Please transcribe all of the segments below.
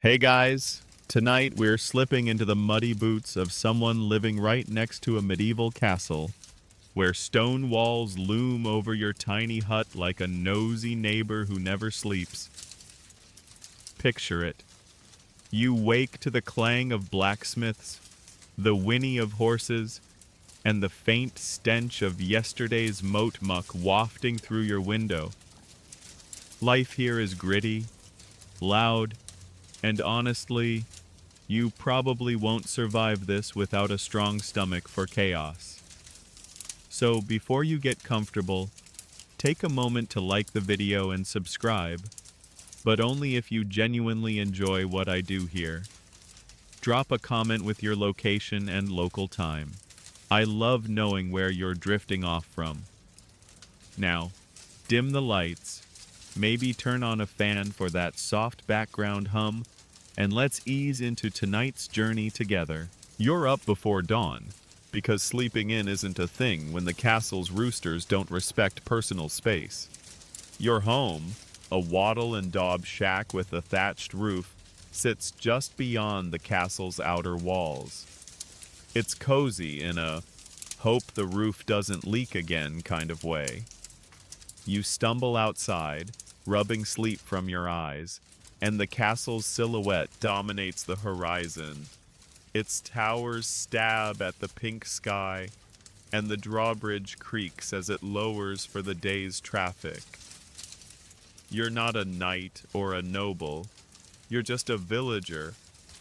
Hey guys, tonight we're slipping into the muddy boots of someone living right next to a medieval castle, where stone walls loom over your tiny hut like a nosy neighbor who never sleeps. Picture it. You wake to the clang of blacksmiths, the whinny of horses, and the faint stench of yesterday's moat muck wafting through your window. Life here is gritty, loud, and honestly, you probably won't survive this without a strong stomach for chaos. So before you get comfortable, take a moment to like the video and subscribe, but only if you genuinely enjoy what I do here. Drop a comment with your location and local time. I love knowing where you're drifting off from. Now, dim the lights, maybe turn on a fan for that soft background hum, and let's ease into tonight's journey together. You're up before dawn, because sleeping in isn't a thing when the castle's roosters don't respect personal space. Your home, a wattle and daub shack with a thatched roof, sits just beyond the castle's outer walls. It's cozy in a hope the roof doesn't leak again kind of way. You stumble outside, rubbing sleep from your eyes, and the castle's silhouette dominates the horizon. Its towers stab at the pink sky, and the drawbridge creaks as it lowers for the day's traffic. You're not a knight or a noble. You're just a villager,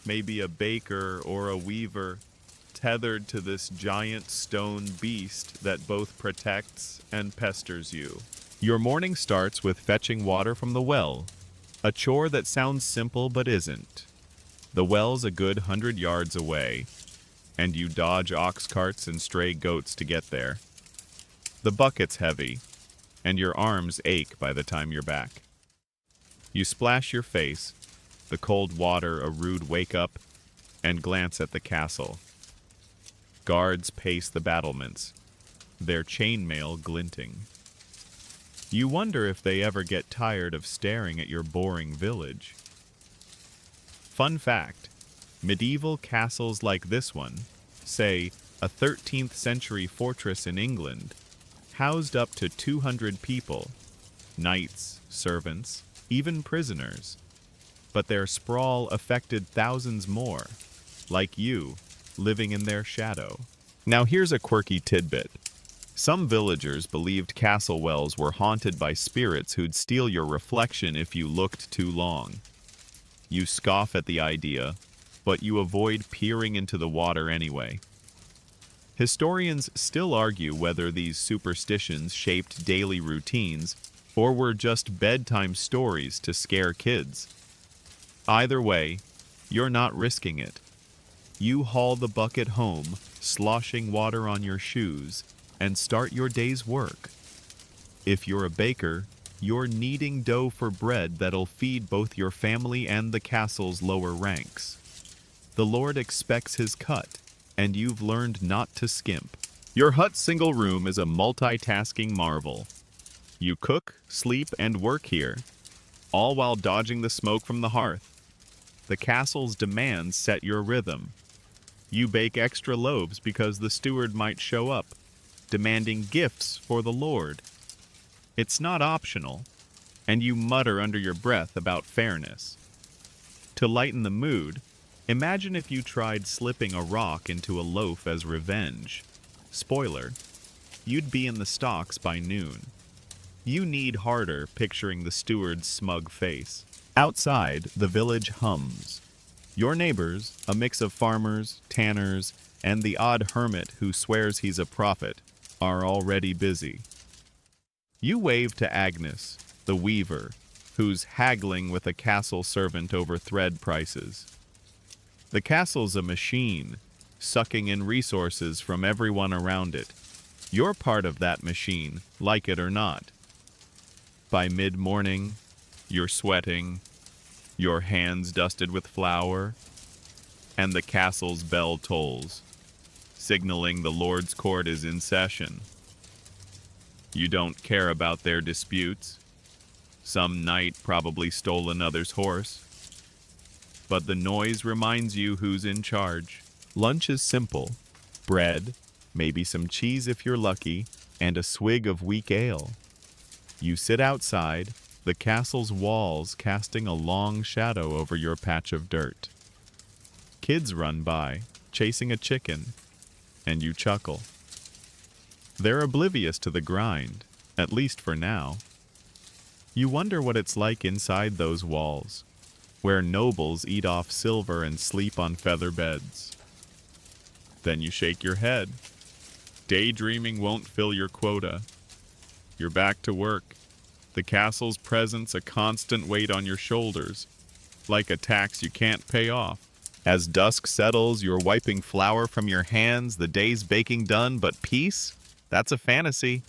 maybe a baker or a weaver, tethered to this giant stone beast that both protects and pesters you. Your morning starts with fetching water from the well, a chore that sounds simple but isn't. The well's a good 100 yards away, and you dodge ox carts and stray goats to get there. The bucket's heavy, and your arms ache by the time you're back. You splash your face, the cold water a rude wake-up, and glance at the castle. Guards pace the battlements, their chainmail glinting. You wonder if they ever get tired of staring at your boring village. Fun fact, medieval castles like this one, say a 13th century fortress in England, housed up to 200 people, knights, servants, even prisoners. But their sprawl affected thousands more, like you, living in their shadow. Now here's a quirky tidbit. Some villagers believed castle wells were haunted by spirits who'd steal your reflection if you looked too long. You scoff at the idea, but you avoid peering into the water anyway. Historians still argue whether these superstitions shaped daily routines or were just bedtime stories to scare kids. Either way, you're not risking it. You haul the bucket home, sloshing water on your shoes, and start your day's work. If you're a baker, you're kneading dough for bread that'll feed both your family and the castle's lower ranks. The Lord expects his cut, and you've learned not to skimp. Your hut's single room is a multitasking marvel. You cook, sleep, and work here, all while dodging the smoke from the hearth. The castle's demands set your rhythm. You bake extra loaves because the steward might show up, demanding gifts for the Lord. It's not optional, and you mutter under your breath about fairness. To lighten the mood, imagine if you tried slipping a rock into a loaf as revenge. Spoiler, you'd be in the stocks by noon. You knead harder picturing the steward's smug face. Outside, the village hums. Your neighbors, a mix of farmers, tanners, and the odd hermit who swears he's a prophet, are already busy. You wave to Agnes, the weaver, who's haggling with a castle servant over thread prices. The castle's a machine, sucking in resources from everyone around it. You're part of that machine, like it or not. By mid-morning, you're sweating, your hands dusted with flour, and the castle's bell tolls, signaling the Lord's court is in session. You don't care about their disputes. Some knight probably stole another's horse. but the noise reminds you who's in charge. Lunch is simple: bread, maybe some cheese if you're lucky, and a swig of weak ale. You sit outside, the castle's walls casting a long shadow over your patch of dirt. Kids run by, chasing a chicken, and you chuckle. They're oblivious to the grind, at least for now. You wonder what it's like inside those walls, where nobles eat off silver and sleep on feather beds. Then you shake your head. Daydreaming won't fill your quota. You're back to work, the castle's presence a constant weight on your shoulders, like a tax you can't pay off. As dusk settles, you're wiping flour from your hands, the day's baking done, but peace? That's a fantasy.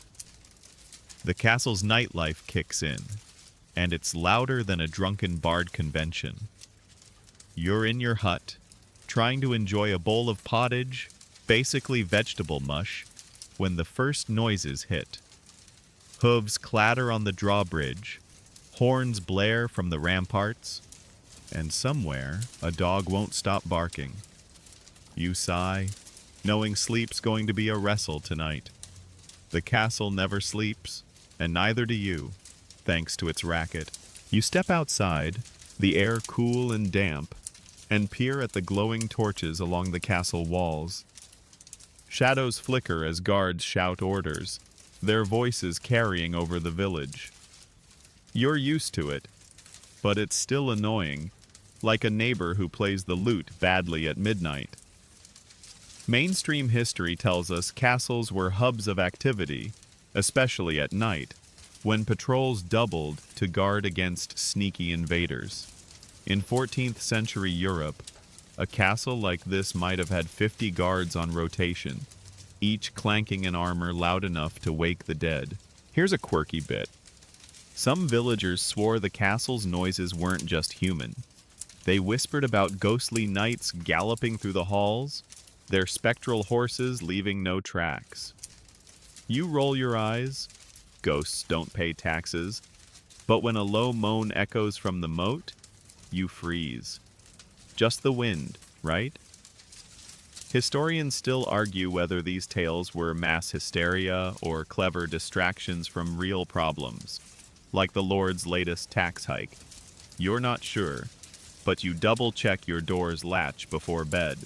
The castle's nightlife kicks in, and it's louder than a drunken bard convention. You're in your hut, trying to enjoy a bowl of pottage, basically vegetable mush, when the first noises hit. Hooves clatter on the drawbridge, horns blare from the ramparts, and somewhere a dog won't stop barking. You sigh, knowing sleep's going to be a wrestle tonight. The castle never sleeps, and neither do you, thanks to its racket. You step outside, the air cool and damp, and peer at the glowing torches along the castle walls. Shadows flicker as guards shout orders, their voices carrying over the village. You're used to it, but it's still annoying, like a neighbor who plays the lute badly at midnight. Mainstream history tells us castles were hubs of activity, especially at night, when patrols doubled to guard against sneaky invaders. In 14th century Europe, a castle like this might have had 50 guards on rotation, each clanking in armor loud enough to wake the dead. Here's a quirky bit. Some villagers swore the castle's noises weren't just human. They whispered about ghostly knights galloping through the halls, their spectral horses leaving no tracks. You roll your eyes. Ghosts don't pay taxes. But when a low moan echoes from the moat, you freeze. Just the wind, right? Historians still argue whether these tales were mass hysteria or clever distractions from real problems, like the Lord's latest tax hike. You're not sure, but you double-check your door's latch before bed.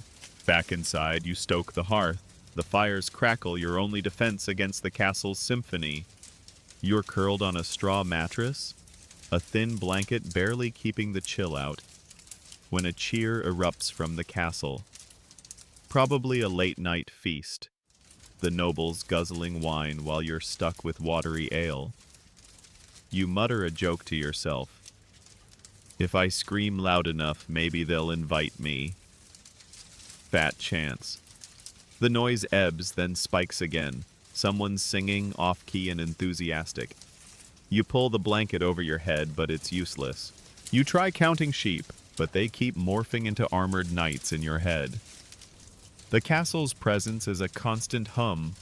Back inside, you stoke the hearth. The fire's crackle, your only defense against the castle's symphony. You're curled on a straw mattress, a thin blanket barely keeping the chill out, when a cheer erupts from the castle. Probably a late-night feast, the nobles guzzling wine while you're stuck with watery ale. You mutter a joke to yourself. If I scream loud enough, maybe they'll invite me. Fat chance. The noise ebbs, then spikes again. Someone's singing, off-key and enthusiastic. You pull the blanket over your head, but it's useless. You try counting sheep, but they keep morphing into armored knights in your head. The castle's presence is a constant hum,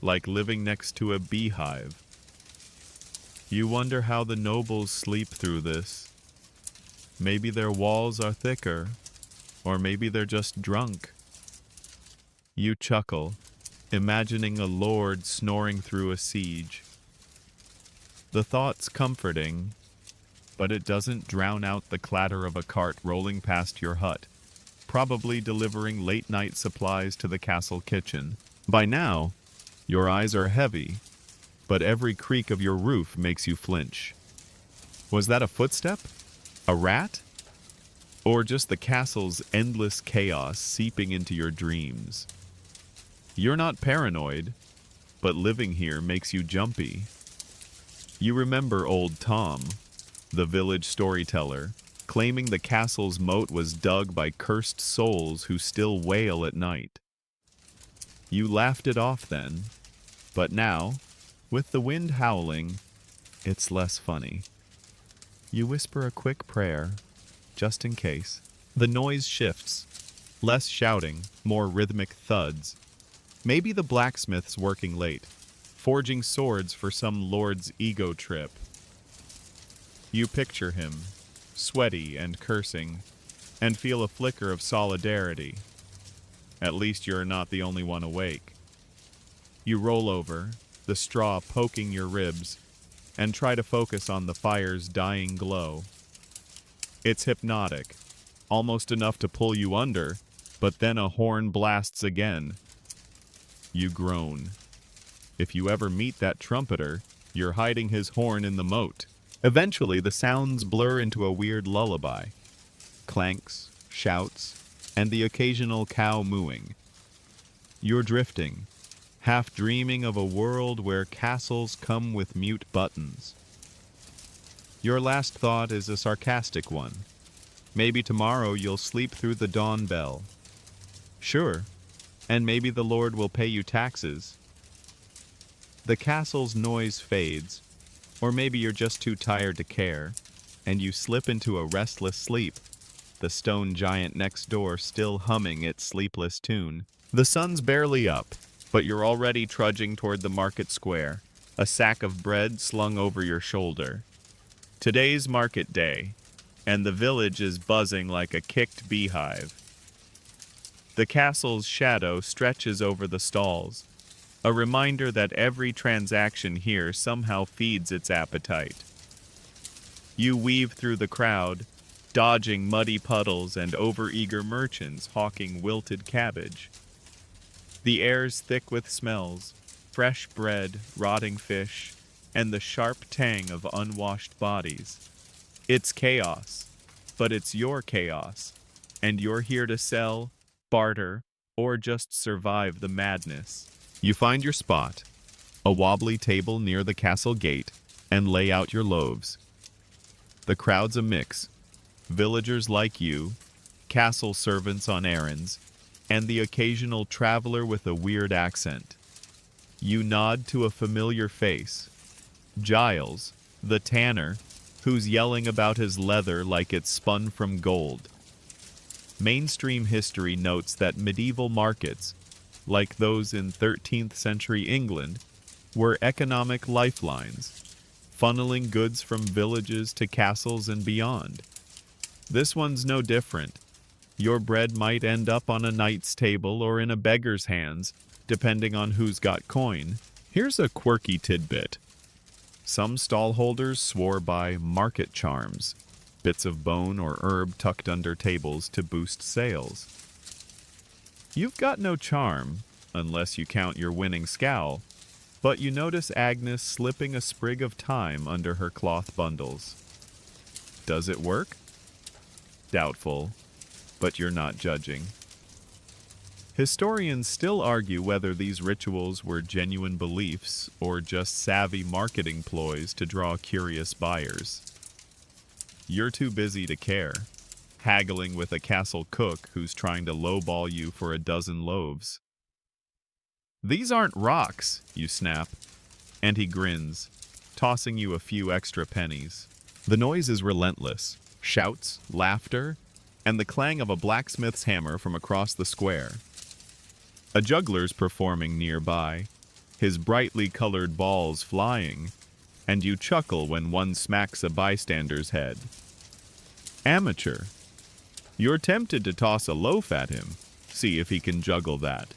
like living next to a beehive. You wonder how the nobles sleep through this. Maybe their walls are thicker, or maybe they're just drunk. You chuckle, imagining a lord snoring through a siege. The thought's comforting, but it doesn't drown out the clatter of a cart rolling past your hut, probably delivering late-night supplies to the castle kitchen. By now, your eyes are heavy, but every creak of your roof makes you flinch. Was that a footstep? A rat? Or just the castle's endless chaos seeping into your dreams? You're not paranoid, but living here makes you jumpy. You remember old Tom, the village storyteller, claiming the castle's moat was dug by cursed souls who still wail at night. You laughed it off then, but now, with the wind howling, it's less funny. You whisper a quick prayer, just in case. The noise shifts, less shouting, more rhythmic thuds. Maybe the blacksmith's working late, forging swords for some lord's ego trip. You picture him, sweaty and cursing, and feel a flicker of solidarity. At least you're not the only one awake. You roll over, the straw poking your ribs, and try to focus on the fire's dying glow. It's hypnotic, almost enough to pull you under, but then a horn blasts again. You groan. If you ever meet that trumpeter, you're hiding his horn in the moat. Eventually, the sounds blur into a weird lullaby. Clanks, shouts, and the occasional cow mooing. You're drifting, half dreaming of a world where castles come with mute buttons. Your last thought is a sarcastic one. Maybe tomorrow you'll sleep through the dawn bell. Sure, and maybe the Lord will pay you taxes. The castle's noise fades, or maybe you're just too tired to care, and you slip into a restless sleep, the stone giant next door still humming its sleepless tune. The sun's barely up, but you're already trudging toward the market square, a sack of bread slung over your shoulder. Today's market day, and the village is buzzing like a kicked beehive. The castle's shadow stretches over the stalls, a reminder that every transaction here somehow feeds its appetite. You weave through the crowd, dodging muddy puddles and overeager merchants hawking wilted cabbage. The air's thick with smells, fresh bread, rotting fish, and the sharp tang of unwashed bodies. It's chaos, but it's your chaos, and you're here to sell, barter, or just survive the madness. You find your spot, a wobbly table near the castle gate, and lay out your loaves. The crowd's a mix, villagers like you, castle servants on errands, and the occasional traveler with a weird accent. You nod to a familiar face, Giles, the tanner, who's yelling about his leather like it's spun from gold. Mainstream history notes that medieval markets, like those in 13th century England, were economic lifelines, funneling goods from villages to castles and beyond. This one's no different. Your bread might end up on a knight's table or in a beggar's hands, depending on who's got coin. Here's a quirky tidbit. Some stallholders swore by market charms, bits of bone or herb tucked under tables to boost sales. You've got no charm, unless you count your winning scowl, but you notice Agnes slipping a sprig of thyme under her cloth bundles. Does it work? Doubtful, but you're not judging. Historians still argue whether these rituals were genuine beliefs or just savvy marketing ploys to draw curious buyers. You're too busy to care, haggling with a castle cook who's trying to lowball you for a dozen loaves. "These aren't rocks," you snap, and he grins, tossing you a few extra pennies. The noise is relentless. Shouts, laughter, and the clang of a blacksmith's hammer from across the square. A juggler's performing nearby, his brightly colored balls flying, and you chuckle when one smacks a bystander's head. Amateur. You're tempted to toss a loaf at him, see if he can juggle that.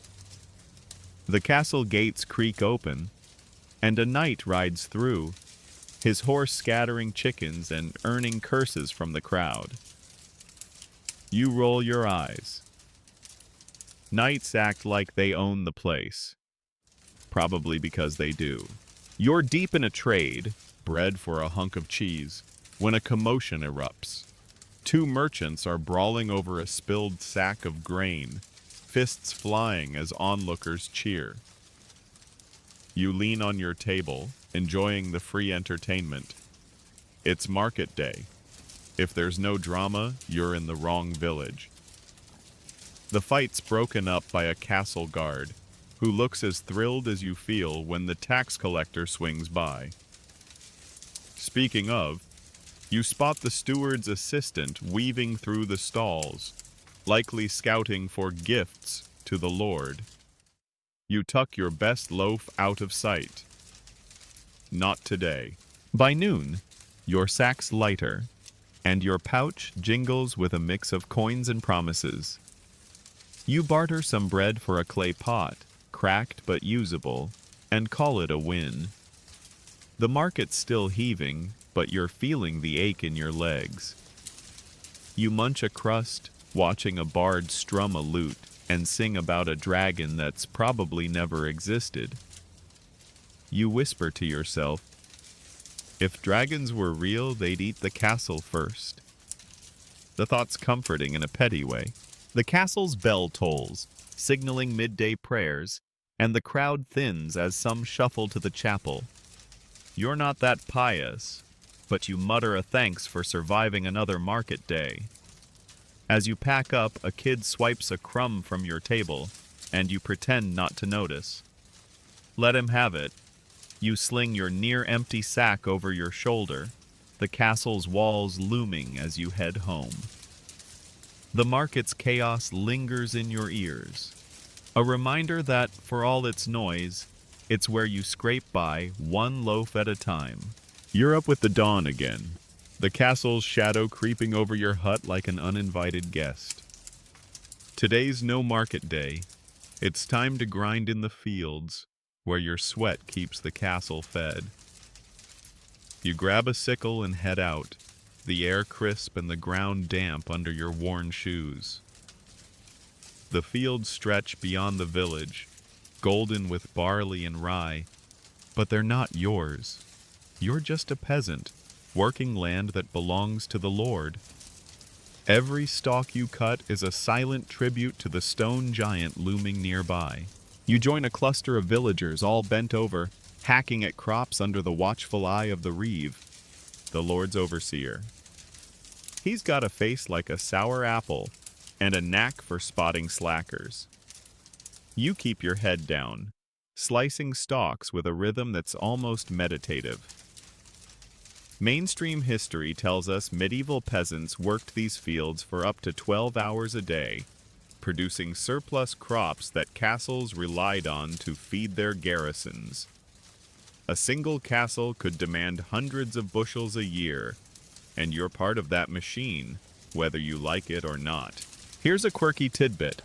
The castle gates creak open, and a knight rides through, his horse scattering chickens and earning curses from the crowd. You roll your eyes. Knights act like they own the place, probably because they do. You're deep in a trade, bread for a hunk of cheese, when a commotion erupts. Two merchants are brawling over a spilled sack of grain, fists flying as onlookers cheer. You lean on your table, enjoying the free entertainment. It's market day. If there's no drama, you're in the wrong village. The fight's broken up by a castle guard, who looks as thrilled as you feel when the tax collector swings by. Speaking of, you spot the steward's assistant weaving through the stalls, likely scouting for gifts to the Lord. You tuck your best loaf out of sight. Not today. By noon, your sack's lighter, and your pouch jingles with a mix of coins and promises. You barter some bread for a clay pot, cracked but usable, and call it a win. The market's still heaving, but you're feeling the ache in your legs. You munch a crust, watching a bard strum a lute and sing about a dragon that's probably never existed. You whisper to yourself, if dragons were real, they'd eat the castle first. The thought's comforting in a petty way. The castle's bell tolls, signaling midday prayers, and the crowd thins as some shuffle to the chapel. You're not that pious, but you mutter a thanks for surviving another market day. As you pack up, a kid swipes a crumb from your table, and you pretend not to notice. Let him have it. You sling your near-empty sack over your shoulder, the castle's walls looming as you head home. The market's chaos lingers in your ears, a reminder that, for all its noise, it's where you scrape by one loaf at a time. You're up with the dawn again, the castle's shadow creeping over your hut like an uninvited guest. Today's no market day. It's time to grind in the fields, where your sweat keeps the castle fed. You grab a sickle and head out, the air crisp and the ground damp under your worn shoes. The fields stretch beyond the village, golden with barley and rye, but they're not yours. You're just a peasant, working land that belongs to the Lord. Every stalk you cut is a silent tribute to the stone giant looming nearby. You join a cluster of villagers all bent over, hacking at crops under the watchful eye of the reeve, the Lord's overseer. He's got a face like a sour apple and a knack for spotting slackers. You keep your head down, slicing stalks with a rhythm that's almost meditative. Mainstream history tells us medieval peasants worked these fields for up to 12 hours a day, producing surplus crops that castles relied on to feed their garrisons. A single castle could demand hundreds of bushels a year, and you're part of that machine, whether you like it or not. Here's a quirky tidbit.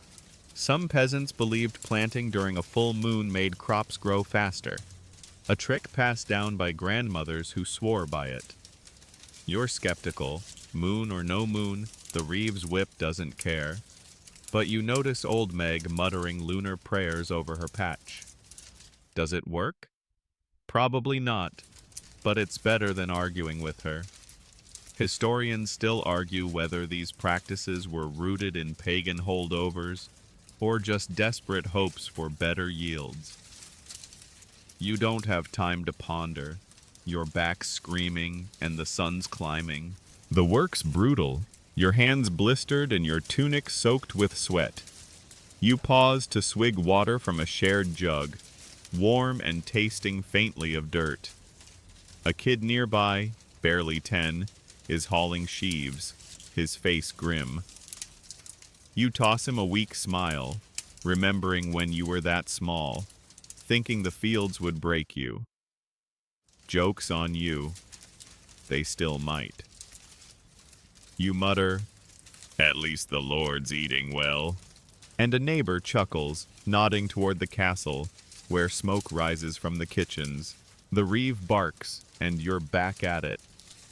Some peasants believed planting during a full moon made crops grow faster, a trick passed down by grandmothers who swore by it. You're skeptical, moon or no moon, the Reeves whip doesn't care. But you notice old Meg muttering lunar prayers over her patch. Does it work? Probably not, but it's better than arguing with her. Historians still argue whether these practices were rooted in pagan holdovers or just desperate hopes for better yields. You don't have time to ponder, your back screaming and the sun's climbing. The work's brutal, your hands blistered and your tunic soaked with sweat. You pause to swig water from a shared jug, warm and tasting faintly of dirt. A kid nearby, barely 10, is hauling sheaves, his face grim. You toss him a weak smile, remembering when you were that small, thinking the fields would break you. Joke's on you. They still might. You mutter, "At least the Lord's eating well." And a neighbor chuckles, nodding toward the castle, where smoke rises from the kitchens. The reeve barks, and you're back at it,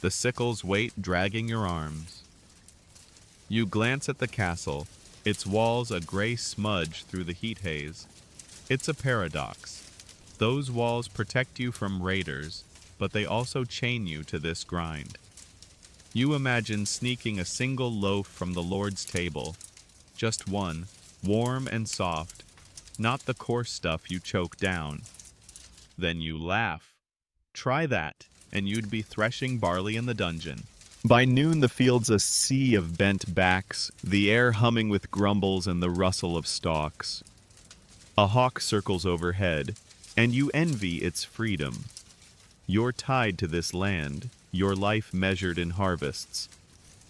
the sickle's weight dragging your arms. You glance at the castle, its walls a gray smudge through the heat haze. It's a paradox. Those walls protect you from raiders, but they also chain you to this grind. You imagine sneaking a single loaf from the Lord's table, just one, warm and soft, not the coarse stuff you choke down. Then you laugh. Try that, and you'd be threshing barley in the dungeon. By noon the field's a sea of bent backs, the air humming with grumbles and the rustle of stalks. A hawk circles overhead, and you envy its freedom. You're tied to this land, your life measured in harvests.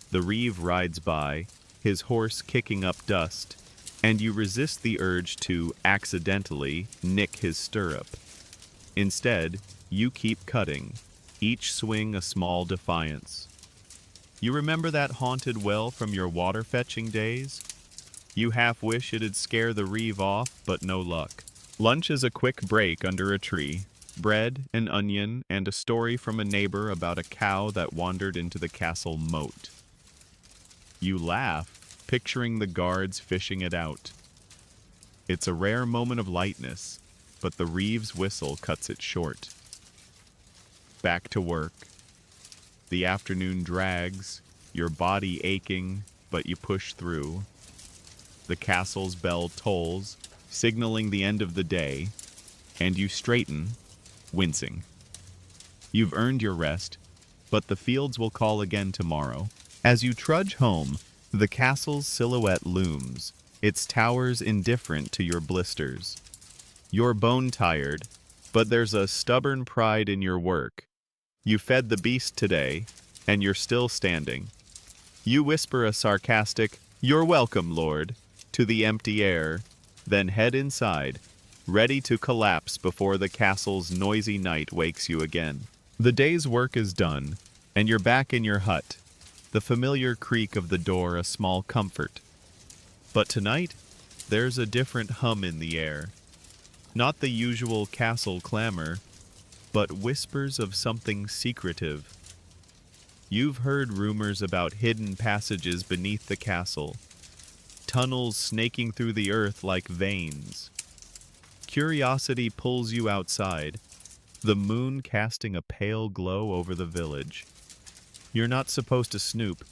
The reeve rides by, his horse kicking up dust, and you resist the urge to, accidentally, nick his stirrup. Instead, you keep cutting, each swing a small defiance. You remember that haunted well from your water fetching days? You half wish it'd scare the reeve off, but no luck. Lunch is a quick break under a tree. Bread, an onion, and a story from a neighbor about a cow that wandered into the castle moat. You laugh, picturing the guards fishing it out. It's a rare moment of lightness, but the reeve's whistle cuts it short. Back to work. The afternoon drags, your body aching, but you push through. The castle's bell tolls, signaling the end of the day, and you straighten, wincing. You've earned your rest, but the fields will call again tomorrow. As you trudge home, the castle's silhouette looms, its towers indifferent to your blisters. You're bone-tired, but there's a stubborn pride in your work. You fed the beast today, and you're still standing. You whisper a sarcastic, "You're welcome, Lord," to the empty air, then head inside, ready to collapse before the castle's noisy night wakes you again. The day's work is done, and you're back in your hut, the familiar creak of the door a small comfort. But tonight, there's a different hum in the air. Not the usual castle clamor, but whispers of something secretive. You've heard rumors about hidden passages beneath the castle, tunnels snaking through the earth like veins. Curiosity pulls you outside, the moon casting a pale glow over the village. You're not supposed to snoop,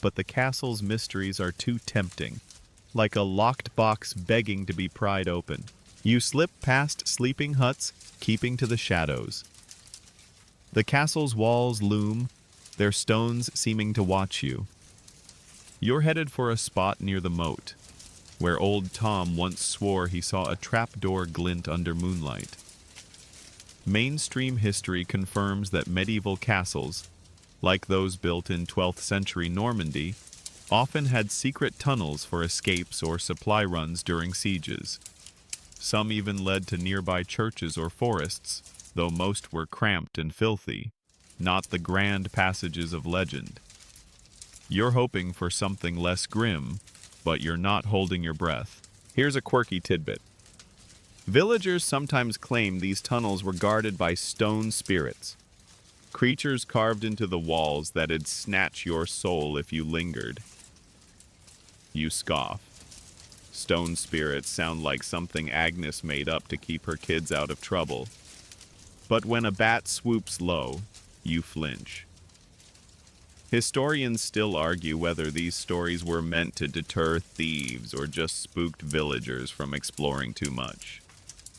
but the castle's mysteries are too tempting, like a locked box begging to be pried open. You slip past sleeping huts, keeping to the shadows. The castle's walls loom, their stones seeming to watch you. You're headed for a spot near the moat, where old Tom once swore he saw a trapdoor glint under moonlight. Mainstream history confirms that medieval castles, like those built in 12th century Normandy, often had secret tunnels for escapes or supply runs during sieges. Some even led to nearby churches or forests, though most were cramped and filthy, not the grand passages of legend. You're hoping for something less grim, but you're not holding your breath. Here's a quirky tidbit. Villagers sometimes claim these tunnels were guarded by stone spirits, creatures carved into the walls that'd snatch your soul if you lingered. You scoff. Stone spirits sound like something Agnes made up to keep her kids out of trouble. But when a bat swoops low, you flinch. Historians still argue whether these stories were meant to deter thieves or just spooked villagers from exploring too much.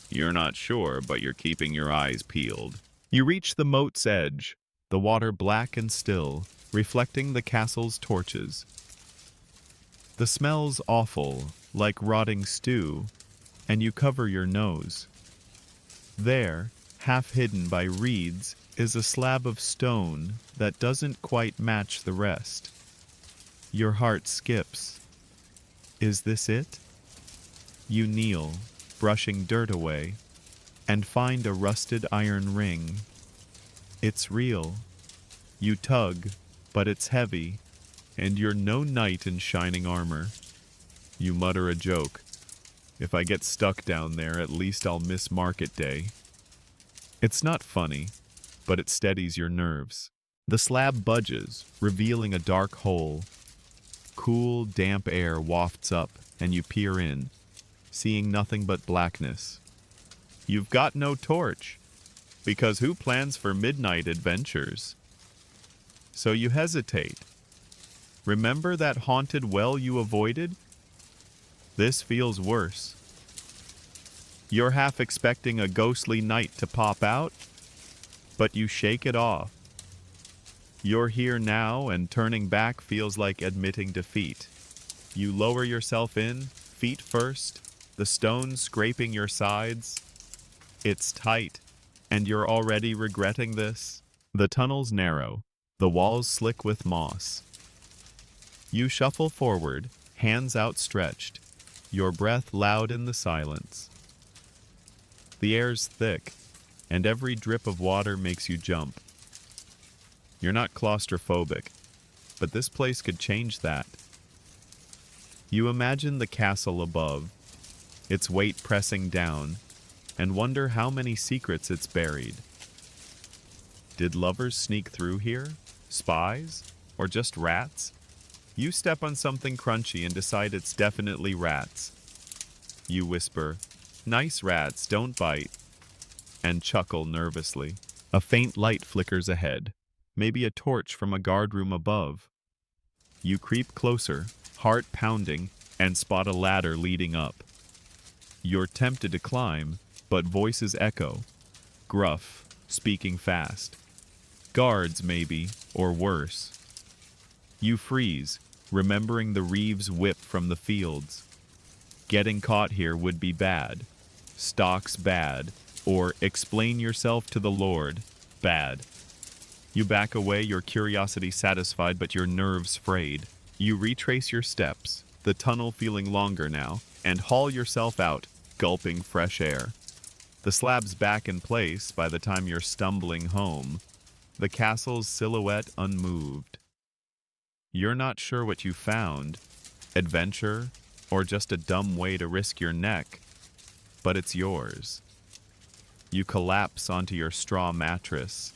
You're not sure, but you're keeping your eyes peeled. You reach the moat's edge, the water black and still, reflecting the castle's torches. The smell's awful, like rotting stew, and you cover your nose. There, half hidden by reeds, is a slab of stone that doesn't quite match the rest. Your heart skips. Is this it? You kneel, brushing dirt away, and find a rusted iron ring. It's real. You tug, but it's heavy, and you're no knight in shining armor. You mutter a joke. If I get stuck down there, at least I'll miss market day. It's not funny, but it steadies your nerves. The slab budges, revealing a dark hole. Cool, damp air wafts up, and you peer in, seeing nothing but blackness. You've got no torch, because who plans for midnight adventures? So you hesitate. Remember that haunted well you avoided? This feels worse. You're half expecting a ghostly night to pop out, but you shake it off. You're here now, and turning back feels like admitting defeat. You lower yourself in, feet first, the stones scraping your sides. It's tight, and you're already regretting this. The tunnel's narrow, the walls slick with moss. You shuffle forward, hands outstretched, your breath loud in the silence. The air's thick, and every drip of water makes you jump. You're not claustrophobic, but this place could change that. You imagine the castle above, its weight pressing down, and wonder how many secrets it's buried. Did lovers sneak through here? Spies? Or just rats? You step on something crunchy and decide it's definitely rats. You whisper, "Nice rats, don't bite," and chuckle nervously. A faint light flickers ahead, maybe a torch from a guardroom above. You creep closer, heart pounding, and spot a ladder leading up. You're tempted to climb, but voices echo, gruff, speaking fast. Guards, maybe, or worse. You freeze, remembering the Reeves whip from the fields. Getting caught here would be bad. Stocks bad, or explain yourself to the Lord, bad. You back away, your curiosity satisfied but your nerves frayed. You retrace your steps, the tunnel feeling longer now, and haul yourself out, gulping fresh air. The slab's back in place by the time you're stumbling home, the castle's silhouette unmoved. You're not sure what you found, adventure, or just a dumb way to risk your neck, but it's yours. You collapse onto your straw mattress,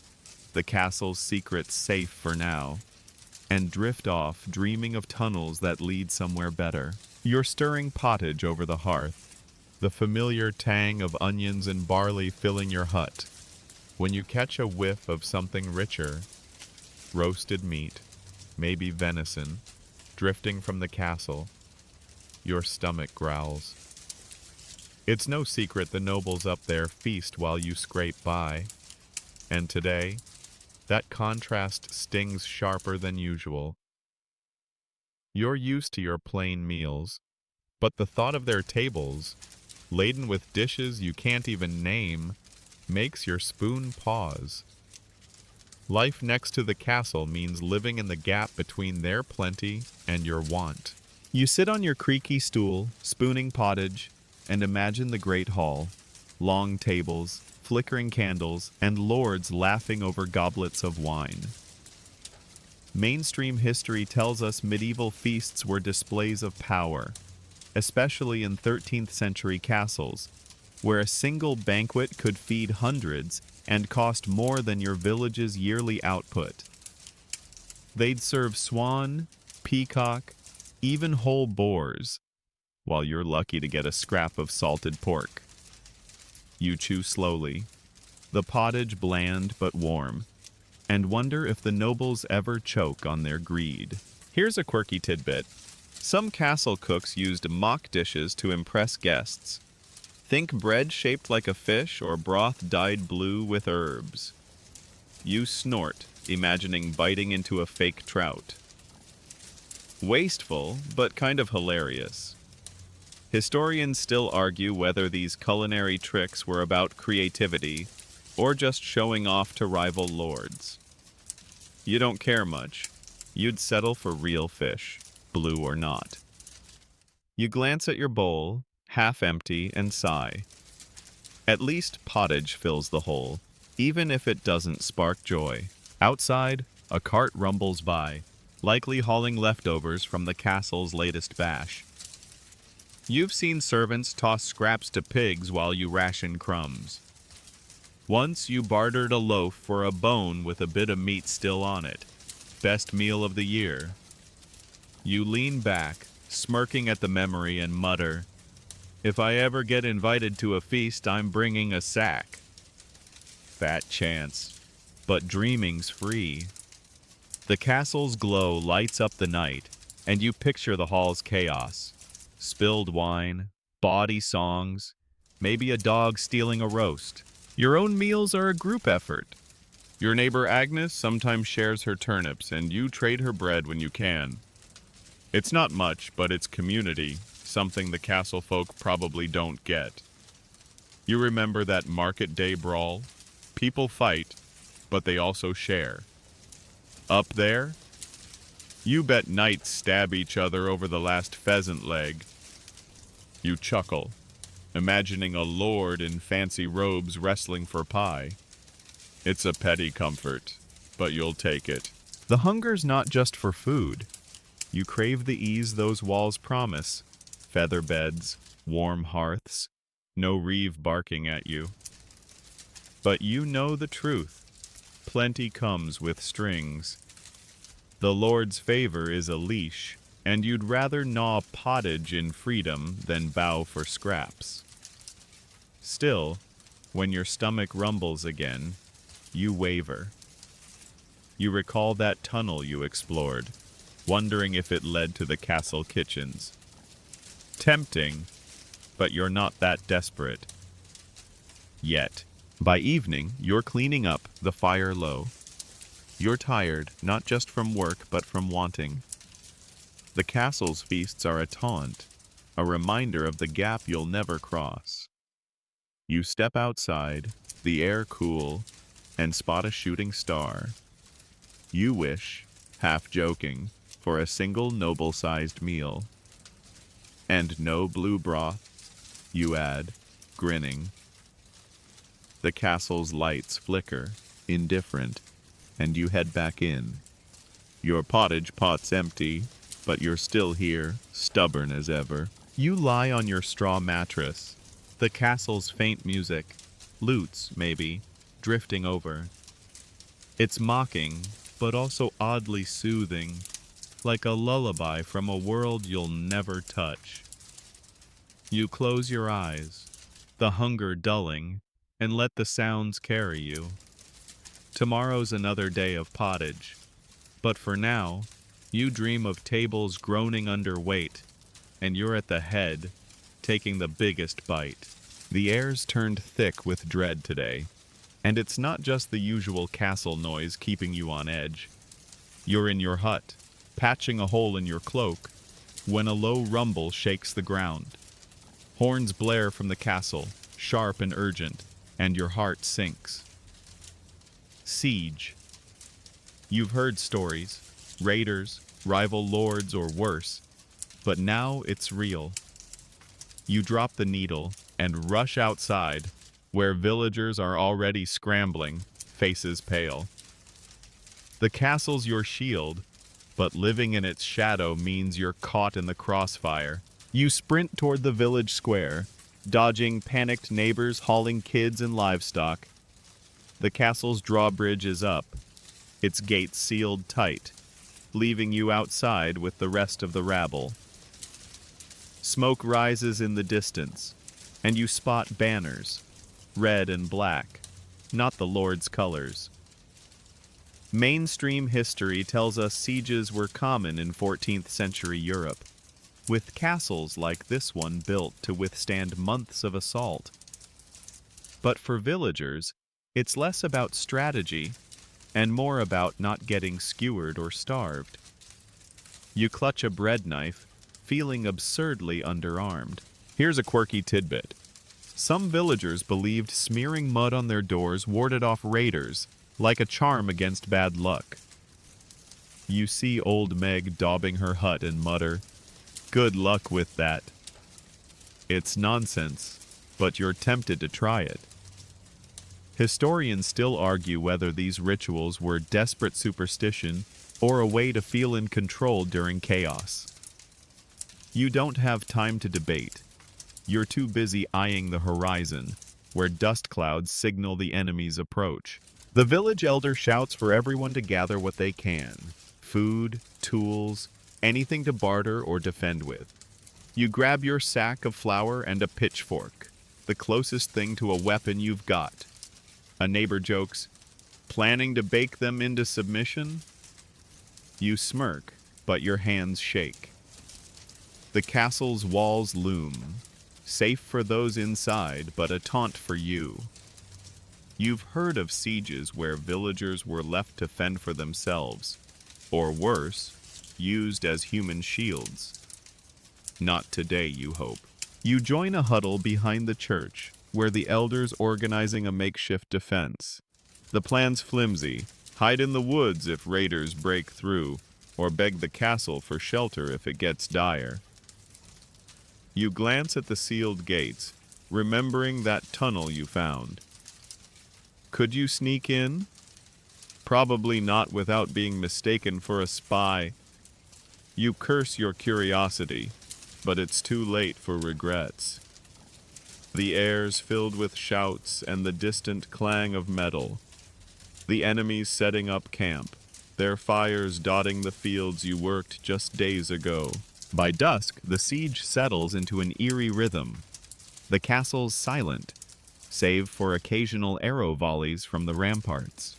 the castle's secrets safe for now, and drift off, dreaming of tunnels that lead somewhere better. You're stirring pottage over the hearth, the familiar tang of onions and barley filling your hut, when you catch a whiff of something richer, roasted meat, maybe venison, drifting from the castle. Your stomach growls. It's no secret the nobles up there feast while you scrape by. And today, that contrast stings sharper than usual. You're used to your plain meals, but the thought of their tables, laden with dishes you can't even name, makes your spoon pause. Life next to the castle means living in the gap between their plenty and your want. You sit on your creaky stool, spooning pottage, and imagine the great hall, long tables, flickering candles, and lords laughing over goblets of wine. Mainstream history tells us medieval feasts were displays of power, especially in 13th century castles, where a single banquet could feed hundreds and cost more than your village's yearly output. They'd serve swan, peacock, even whole boars, while you're lucky to get a scrap of salted pork. You chew slowly, the pottage bland but warm, and wonder if the nobles ever choke on their greed. Here's a quirky tidbit. Some castle cooks used mock dishes to impress guests. Think bread shaped like a fish or broth dyed blue with herbs. You snort, imagining biting into a fake trout. Wasteful, but kind of hilarious. Historians still argue whether these culinary tricks were about creativity or just showing off to rival lords. You don't care much. You'd settle for real fish, blue or not. You glance at your bowl, half empty, and sigh. At least pottage fills the hole, even if it doesn't spark joy. Outside, a cart rumbles by, likely hauling leftovers from the castle's latest bash. You've seen servants toss scraps to pigs while you ration crumbs. Once you bartered a loaf for a bone with a bit of meat still on it. Best meal of the year. You lean back, smirking at the memory, and mutter, "If I ever get invited to a feast, I'm bringing a sack." Fat chance. But dreaming's free. The castle's glow lights up the night, and you picture the hall's chaos. Spilled wine, bawdy songs, maybe a dog stealing a roast. Your own meals are a group effort. Your neighbor Agnes sometimes shares her turnips, and you trade her bread when you can. It's not much, but it's community, something the castle folk probably don't get. You remember that market day brawl? People fight, but they also share. Up there, you bet knights stab each other over the last pheasant leg. You chuckle, imagining a lord in fancy robes wrestling for pie. It's a petty comfort, but you'll take it. The hunger's not just for food. You crave the ease those walls promise. Feather beds, warm hearths, no reeve barking at you. But you know the truth. Plenty comes with strings. The Lord's favor is a leash, and you'd rather gnaw pottage in freedom than bow for scraps. Still, when your stomach rumbles again, you waver. You recall that tunnel you explored, wondering if it led to the castle kitchens. Tempting, but you're not that desperate. Yet. By evening, you're cleaning up, the fire low. You're tired, not just from work, but from wanting. The castle's feasts are a taunt, a reminder of the gap you'll never cross. You step outside, the air cool, and spot a shooting star. You wish, half joking, for a single noble-sized meal. And no blue broth, you add, grinning. The castle's lights flicker, indifferent, and you head back in. Your pottage pot's empty, but you're still here, stubborn as ever. You lie on your straw mattress, the castle's faint music, lutes, maybe, drifting over. It's mocking, but also oddly soothing, like a lullaby from a world you'll never touch. You close your eyes, the hunger dulling, and let the sounds carry you. Tomorrow's another day of pottage, but for now, you dream of tables groaning under weight, and you're at the head, taking the biggest bite. The air's turned thick with dread today, and it's not just the usual castle noise keeping you on edge. You're in your hut, patching a hole in your cloak, when a low rumble shakes the ground. Horns blare from the castle, sharp and urgent, and your heart sinks. Siege. You've heard stories, raiders, rival lords, or worse, but now it's real. You drop the needle and rush outside, where villagers are already scrambling, faces pale. The castle's your shield, but living in its shadow means you're caught in the crossfire. You sprint toward the village square, dodging panicked neighbors hauling kids and livestock. The castle's drawbridge is up, its gates sealed tight, leaving you outside with the rest of the rabble. Smoke rises in the distance, and you spot banners, red and black, not the Lord's colors. Mainstream history tells us sieges were common in 14th century Europe, with castles like this one built to withstand months of assault. But for villagers, it's less about strategy and more about not getting skewered or starved. You clutch a bread knife, feeling absurdly underarmed. Here's a quirky tidbit. Some villagers believed smearing mud on their doors warded off raiders, like a charm against bad luck. You see old Meg daubing her hut and mutter, "Good luck with that." It's nonsense, but you're tempted to try it. Historians still argue whether these rituals were desperate superstition or a way to feel in control during chaos. You don't have time to debate. You're too busy eyeing the horizon, where dust clouds signal the enemy's approach. The village elder shouts for everyone to gather what they can: food, tools, anything to barter or defend with. You grab your sack of flour and a pitchfork, the closest thing to a weapon you've got. A neighbor jokes, "Planning to bake them into submission?" You smirk, but your hands shake. The castle's walls loom, safe for those inside, but a taunt for you. You've heard of sieges where villagers were left to fend for themselves, or worse, used as human shields. Not today, you hope. You join a huddle behind the church, where the elders organizing a makeshift defense. The plan's flimsy: hide in the woods if raiders break through, or beg the castle for shelter if it gets dire. You glance at the sealed gates, remembering that tunnel you found. Could you sneak in? probably not without being mistaken for a spy. You curse your curiosity, but it's too late for regrets. The air's filled with shouts and the distant clang of metal. The enemies setting up camp, their fires dotting the fields you worked just days ago. By dusk, the siege settles into an eerie rhythm. The castle's silent, save for occasional arrow volleys from the ramparts.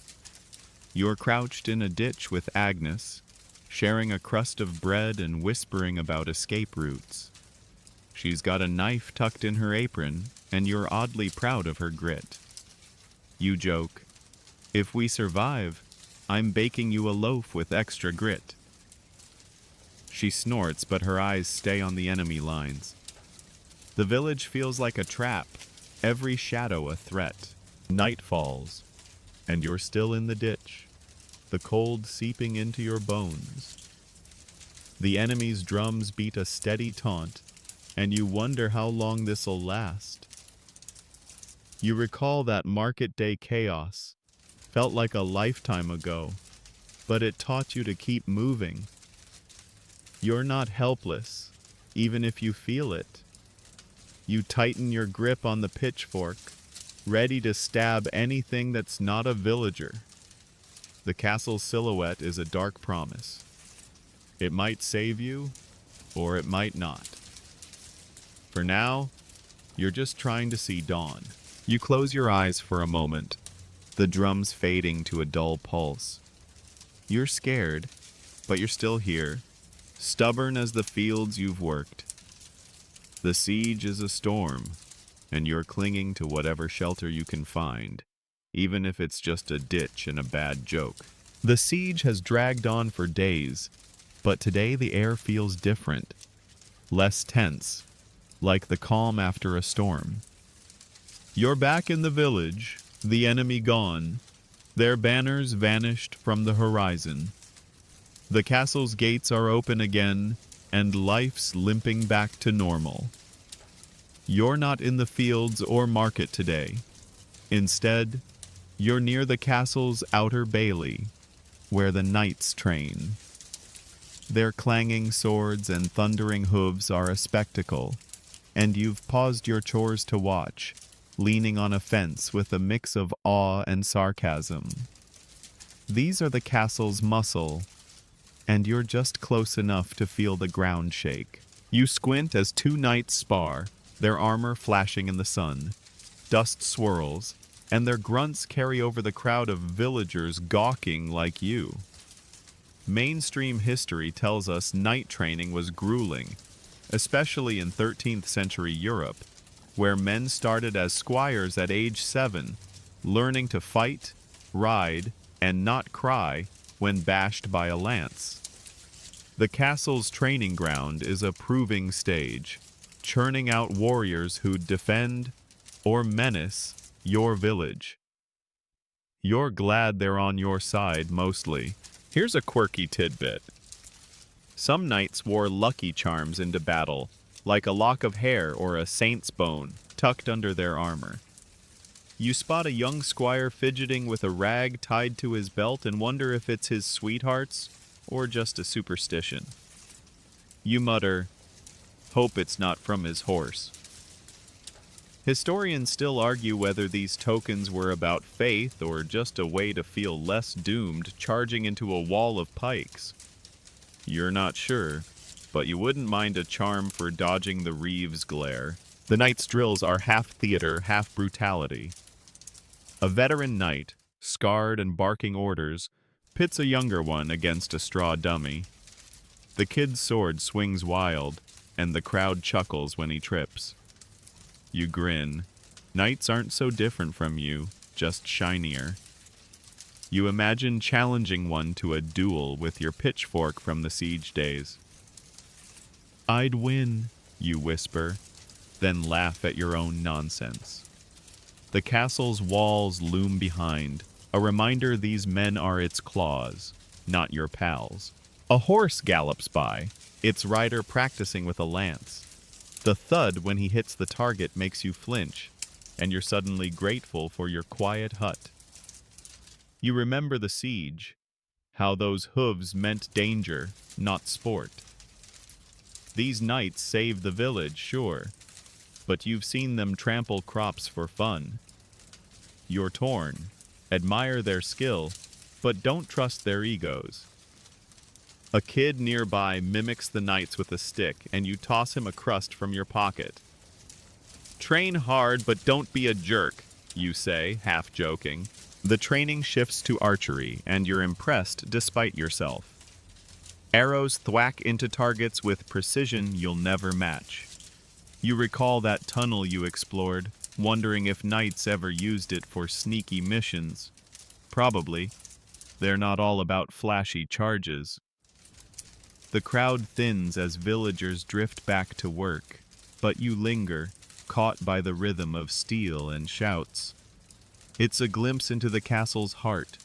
You're crouched in a ditch with Agnes, sharing a crust of bread and whispering about escape routes. She's got a knife tucked in her apron, and you're oddly proud of her grit. You joke, "If we survive, I'm baking you a loaf with extra grit." She snorts, but her eyes stay on the enemy lines. The village feels like a trap, every shadow a threat. Night falls, and you're still in the ditch, the cold seeping into your bones. The enemy's drums beat a steady taunt, and you wonder how long this'll last. You recall that market day chaos. Felt like a lifetime ago, but it taught you to keep moving. You're not helpless, even if you feel it. You tighten your grip on the pitchfork, ready to stab anything that's not a villager. The castle's silhouette is a dark promise. It might save you, or it might not. For now, you're just trying to see dawn. You close your eyes for a moment, the drums fading to a dull pulse. You're scared, but you're still here, stubborn as the fields you've worked. The siege is a storm, and you're clinging to whatever shelter you can find, even if it's just a ditch and a bad joke. The siege has dragged on for days, but today the air feels different, less tense, like the calm after a storm. You're back in the village, the enemy gone, their banners vanished from the horizon. The castle's gates are open again, and life's limping back to normal. You're not in the fields or market today. Instead, you're near the castle's outer bailey, where the knights train. Their clanging swords and thundering hooves are a spectacle, and you've paused your chores to watch, leaning on a fence with a mix of awe and sarcasm. These are the castle's muscle, and you're just close enough to feel the ground shake. You squint as two knights spar, their armor flashing in the sun. Dust swirls, and their grunts carry over the crowd of villagers gawking like you. Mainstream history tells us knight training was grueling, especially in 13th century Europe, where men started as squires at age 7, learning to fight, ride, and not cry when bashed by a lance. The castle's training ground is a proving stage, churning out warriors who'd defend or menace your village. You're glad they're on your side mostly. Here's a quirky tidbit. Some knights wore lucky charms into battle, like a lock of hair or a saint's bone tucked under their armor. You spot a young squire fidgeting with a rag tied to his belt and wonder if it's his sweetheart's or just a superstition. You mutter, "Hope it's not from his horse." Historians still argue whether these tokens were about faith or just a way to feel less doomed charging into a wall of pikes. You're not sure, but you wouldn't mind a charm for dodging the Reeves glare. The knight's drills are half theater, half brutality. A veteran knight, scarred and barking orders, pits a younger one against a straw dummy. The kid's sword swings wild, and the crowd chuckles when he trips. You grin. Knights aren't so different from you, just shinier. You imagine challenging one to a duel with your pitchfork from the siege days. "I'd win," you whisper, then laugh at your own nonsense. The castle's walls loom behind, a reminder these men are its claws, not your pals. A horse gallops by, its rider practicing with a lance. The thud when he hits the target makes you flinch, and you're suddenly grateful for your quiet hut. You remember the siege, how those hooves meant danger, not sport. These knights saved the village, sure, but you've seen them trample crops for fun. You're torn. Admire their skill, but don't trust their egos. A kid nearby mimics the knights with a stick, and you toss him a crust from your pocket. Train hard, but don't be a jerk, you say, half joking. The training shifts to archery, and you're impressed despite yourself. Arrows thwack into targets with precision you'll never match. You recall that tunnel you explored, wondering if knights ever used it for sneaky missions. Probably. They're not all about flashy charges. The crowd thins as villagers drift back to work, but you linger, caught by the rhythm of steel and shouts. It's a glimpse into the castle's heart,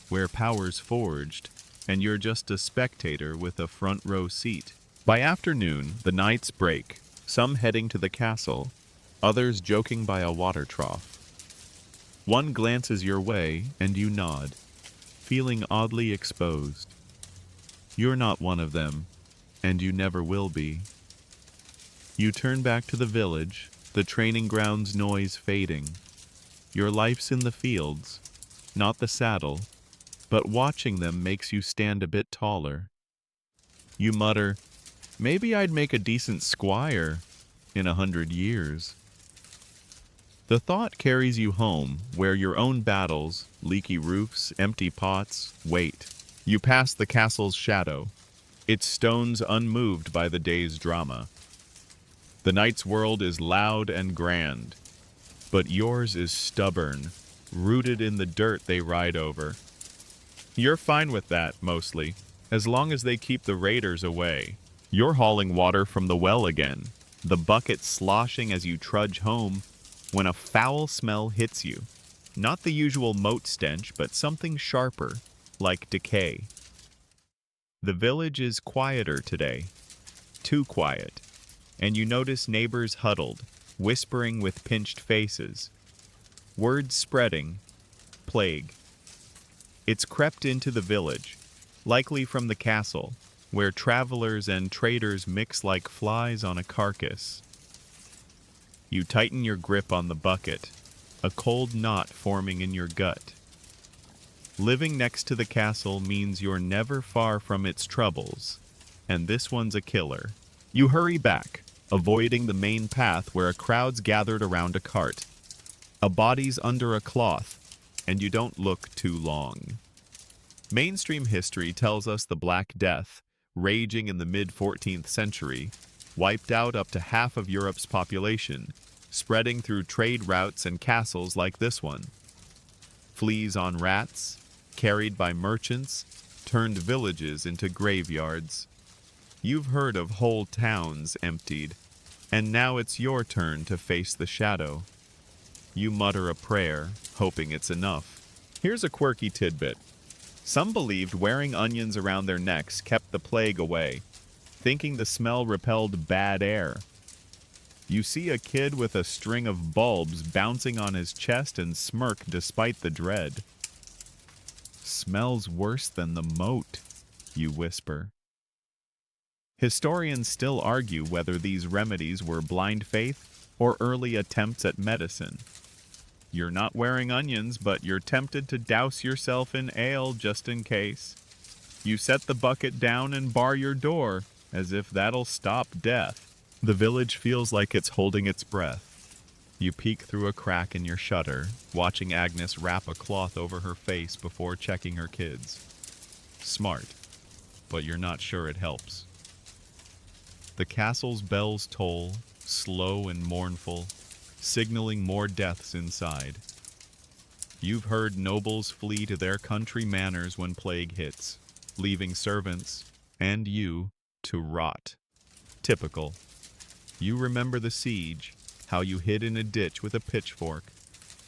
where power's forged, and you're just a spectator with a front row seat. By afternoon, the knights break, some heading to the castle, others joking by a water trough. One glances your way, and you nod, feeling oddly exposed. You're not one of them, and you never will be. You turn back to the village, the training ground's noise fading. Your life's in the fields, not the saddle, but watching them makes you stand a bit taller. You mutter, maybe I'd make a decent squire in 100 years. The thought carries you home, where your own battles, leaky roofs, empty pots, wait. You pass the castle's shadow, its stones unmoved by the day's drama. The knight's world is loud and grand, but yours is stubborn, rooted in the dirt they ride over. You're fine with that, mostly, as long as they keep the raiders away. You're hauling water from the well again, the bucket sloshing as you trudge home, when a foul smell hits you. Not the usual moat stench, but something sharper, like decay. The village is quieter today, too quiet, and you notice neighbors huddled, whispering with pinched faces. Words spreading, plague. It's crept into the village, likely from the castle, where travelers and traders mix like flies on a carcass. You tighten your grip on the bucket, a cold knot forming in your gut. Living next to the castle means you're never far from its troubles, and this one's a killer. You hurry back, avoiding the main path where a crowd's gathered around a cart. A body's under a cloth, and you don't look too long. Mainstream history tells us the Black Death, raging in the mid-14th century, wiped out up to half of Europe's population, spreading through trade routes and castles like this one. Fleas on rats, carried by merchants, turned villages into graveyards. You've heard of whole towns emptied, and now it's your turn to face the shadow. You mutter a prayer, hoping it's enough. Here's a quirky tidbit. Some believed wearing onions around their necks kept the plague away, thinking the smell repelled bad air. You see a kid with a string of bulbs bouncing on his chest and smirk despite the dread. Smells worse than the moat, you whisper. Historians still argue whether these remedies were blind faith or early attempts at medicine. You're not wearing onions, but you're tempted to douse yourself in ale just in case. You set the bucket down and bar your door, as if that'll stop death. The village feels like it's holding its breath. You peek through a crack in your shutter, watching Agnes wrap a cloth over her face before checking her kids. Smart, but you're not sure it helps. The castle's bells toll, slow and mournful, signaling more deaths inside. You've heard nobles flee to their country manors when plague hits, leaving servants, and you, to rot. Typical. You remember the siege, how you hid in a ditch with a pitchfork.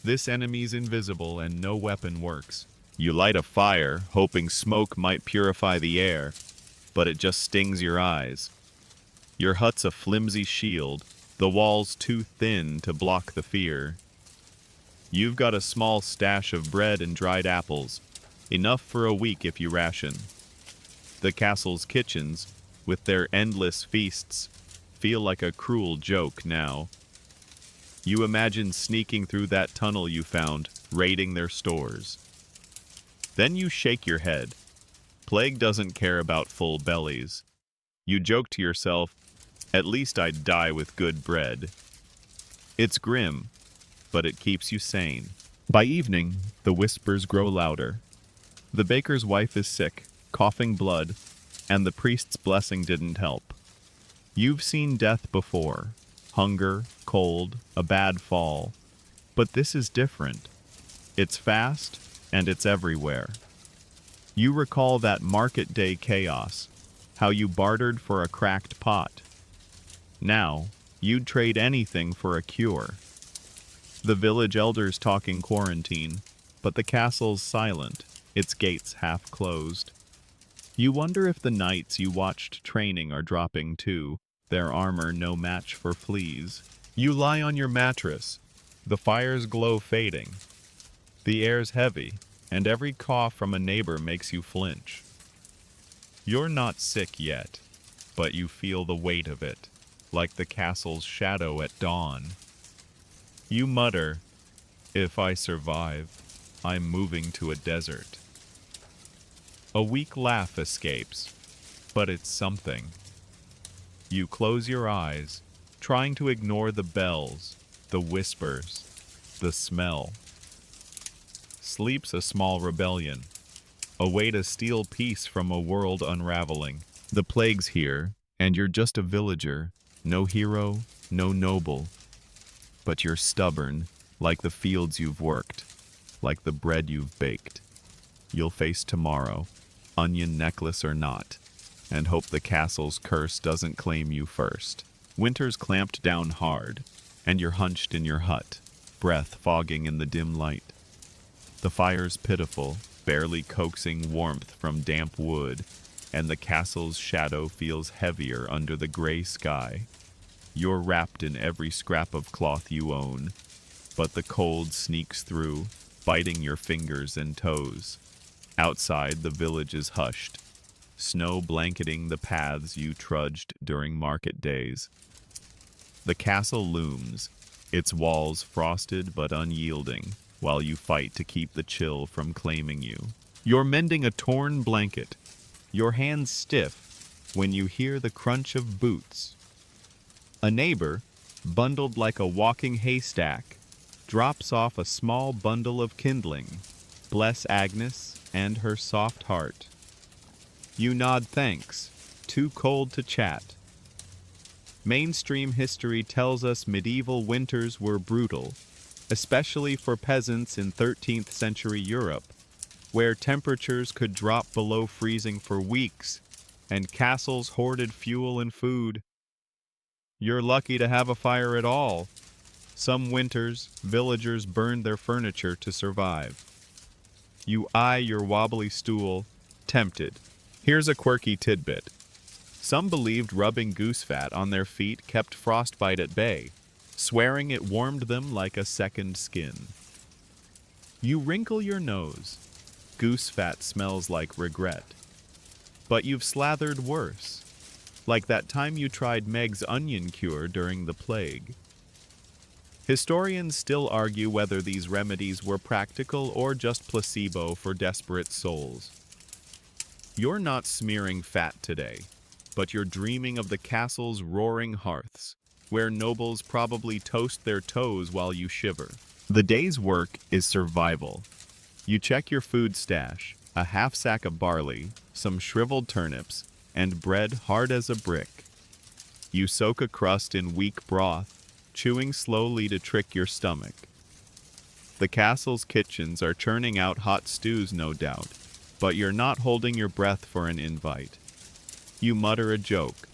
This enemy's invisible and no weapon works. You light a fire, hoping smoke might purify the air, but it just stings your eyes. Your hut's a flimsy shield, the walls too thin to block the fear. You've got a small stash of bread and dried apples, enough for a week if you ration. The castle's kitchens, with their endless feasts, feel like a cruel joke now. You imagine sneaking through that tunnel you found, raiding their stores. Then you shake your head. Plague doesn't care about full bellies. You joke to yourself, at least I'd die with good bread. It's grim, but it keeps you sane. By evening, the whispers grow louder. The baker's wife is sick, coughing blood, and the priest's blessing didn't help. You've seen death before, hunger, cold, a bad fall. But this is different. It's fast, and it's everywhere. You recall that market day chaos, how you bartered for a cracked pot. Now, you'd trade anything for a cure. The village elders talking quarantine, but the castle's silent, its gates half closed. You wonder if the knights you watched training are dropping too, their armor no match for fleas. You lie on your mattress, the fire's glow fading. The air's heavy, and every cough from a neighbor makes you flinch. You're not sick yet, but you feel the weight of it, like the castle's shadow at dawn. You mutter, "If I survive, I'm moving to a desert." A weak laugh escapes, but it's something. You close your eyes, trying to ignore the bells, the whispers, the smell. Sleep's a small rebellion, a way to steal peace from a world unraveling. The plague's here, and you're just a villager, no hero, no noble. But you're stubborn, like the fields you've worked, like the bread you've baked. You'll face tomorrow, onion necklace or not, and hope the castle's curse doesn't claim you first. Winter's clamped down hard, and you're hunched in your hut, breath fogging in the dim light. The fire's pitiful, barely coaxing warmth from damp wood, and the castle's shadow feels heavier under the gray sky. You're wrapped in every scrap of cloth you own, but the cold sneaks through, biting your fingers and toes. Outside, the village is hushed, snow blanketing the paths you trudged during market days. The castle looms, its walls frosted but unyielding, while you fight to keep the chill from claiming you. You're mending a torn blanket, your hands stiff when you hear the crunch of boots. A neighbor, bundled like a walking haystack, drops off a small bundle of kindling. Bless Agnes and her soft heart. You nod thanks, too cold to chat. Mainstream history tells us medieval winters were brutal, especially for peasants in 13th century Europe, where temperatures could drop below freezing for weeks, and castles hoarded fuel and food. You're lucky to have a fire at all. Some winters, villagers burned their furniture to survive. You eye your wobbly stool, tempted. Here's a quirky tidbit. Some believed rubbing goose fat on their feet kept frostbite at bay, swearing it warmed them like a second skin. You wrinkle your nose. Goose fat smells like regret. But you've slathered worse, like that time you tried Meg's onion cure during the plague. Historians still argue whether these remedies were practical or just placebo for desperate souls. You're not smearing fat today, but you're dreaming of the castle's roaring hearths, where nobles probably toast their toes while you shiver. The day's work is survival. You check your food stash, a half sack of barley, some shriveled turnips, and bread hard as a brick. You soak a crust in weak broth, chewing slowly to trick your stomach. The castle's kitchens are churning out hot stews, no doubt, but you're not holding your breath for an invite. You mutter a joke.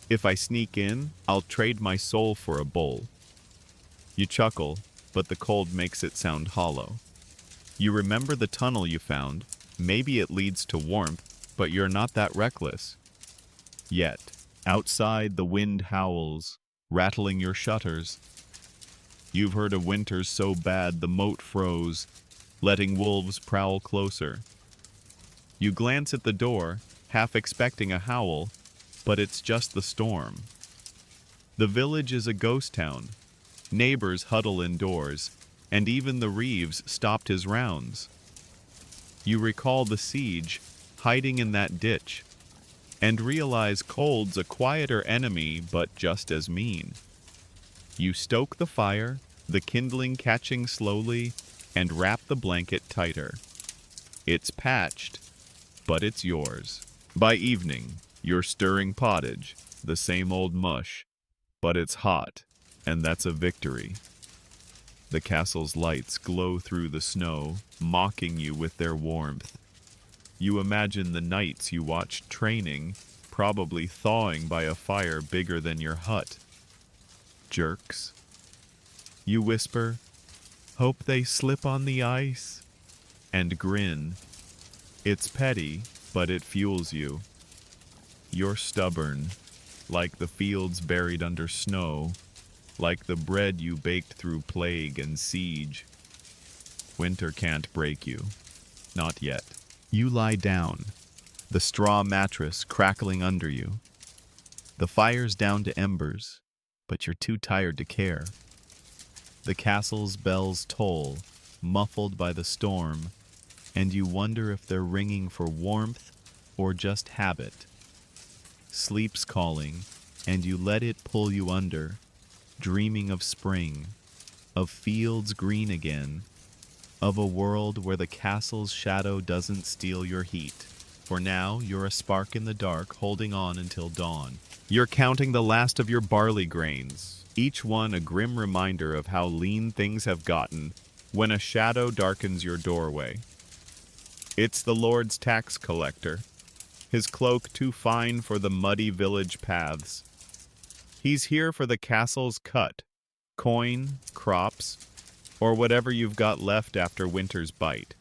If I sneak in, I'll trade my soul for a bowl. You chuckle, but the cold makes it sound hollow. You remember the tunnel you found. Maybe it leads to warmth, but you're not that reckless. Yet, outside the wind howls, rattling your shutters. You've heard of winters so bad the moat froze, letting wolves prowl closer. You glance at the door, half expecting a howl, but it's just the storm. The village is a ghost town. Neighbors huddle indoors, and even the Reeves stopped his rounds. You recall the siege, hiding in that ditch, and realize cold's a quieter enemy but just as mean. You stoke the fire, the kindling catching slowly, and wrap the blanket tighter. It's patched, but it's yours. By evening, you're stirring pottage, the same old mush, but it's hot, and that's a victory. The castle's lights glow through the snow, mocking you with their warmth. You imagine the nights you watched training, probably thawing by a fire bigger than your hut. Jerks. You whisper, "Hope they slip on the ice," and grin. It's petty, but it fuels you. You're stubborn, like the fields buried under snow, like the bread you baked through plague and siege. Winter can't break you. Not yet. You lie down, the straw mattress crackling under you. The fire's down to embers, but you're too tired to care. The castle's bells toll, muffled by the storm, and you wonder if they're ringing for warmth or just habit. Sleep's calling, and you let it pull you under, dreaming of spring, of fields green again, of a world where the castle's shadow doesn't steal your heat. For now, you're a spark in the dark, holding on until dawn. You're counting the last of your barley grains, each one a grim reminder of how lean things have gotten, when a shadow darkens your doorway. It's the Lord's tax collector, his cloak too fine for the muddy village paths. He's here for the castle's cut, coin, crops, or whatever you've got left after winter's bite.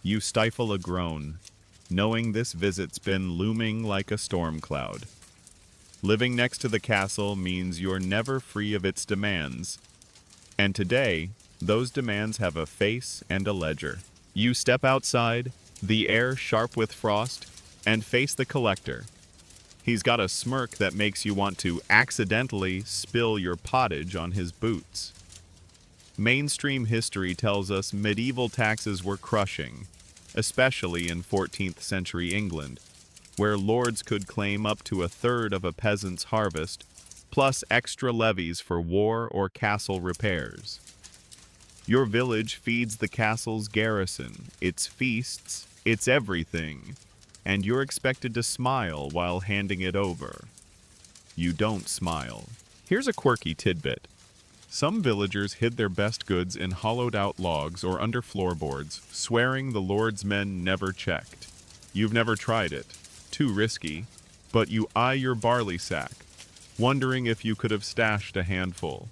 You stifle a groan, knowing this visit's been looming like a storm cloud. Living next to the castle means you're never free of its demands, and today, those demands have a face and a ledger. You step outside, the air sharp with frost, and face the collector. He's got a smirk that makes you want to accidentally spill your pottage on his boots. Mainstream history tells us medieval taxes were crushing, especially in 14th century England, where lords could claim up to a third of a peasant's harvest, plus extra levies for war or castle repairs. Your village feeds the castle's garrison, its feasts, its everything, and you're expected to smile while handing it over. You don't smile. Here's a quirky tidbit. Some villagers hid their best goods in hollowed-out logs or under floorboards, swearing the Lord's men never checked. You've never tried it. Too risky. But you eye your barley sack, wondering if you could have stashed a handful.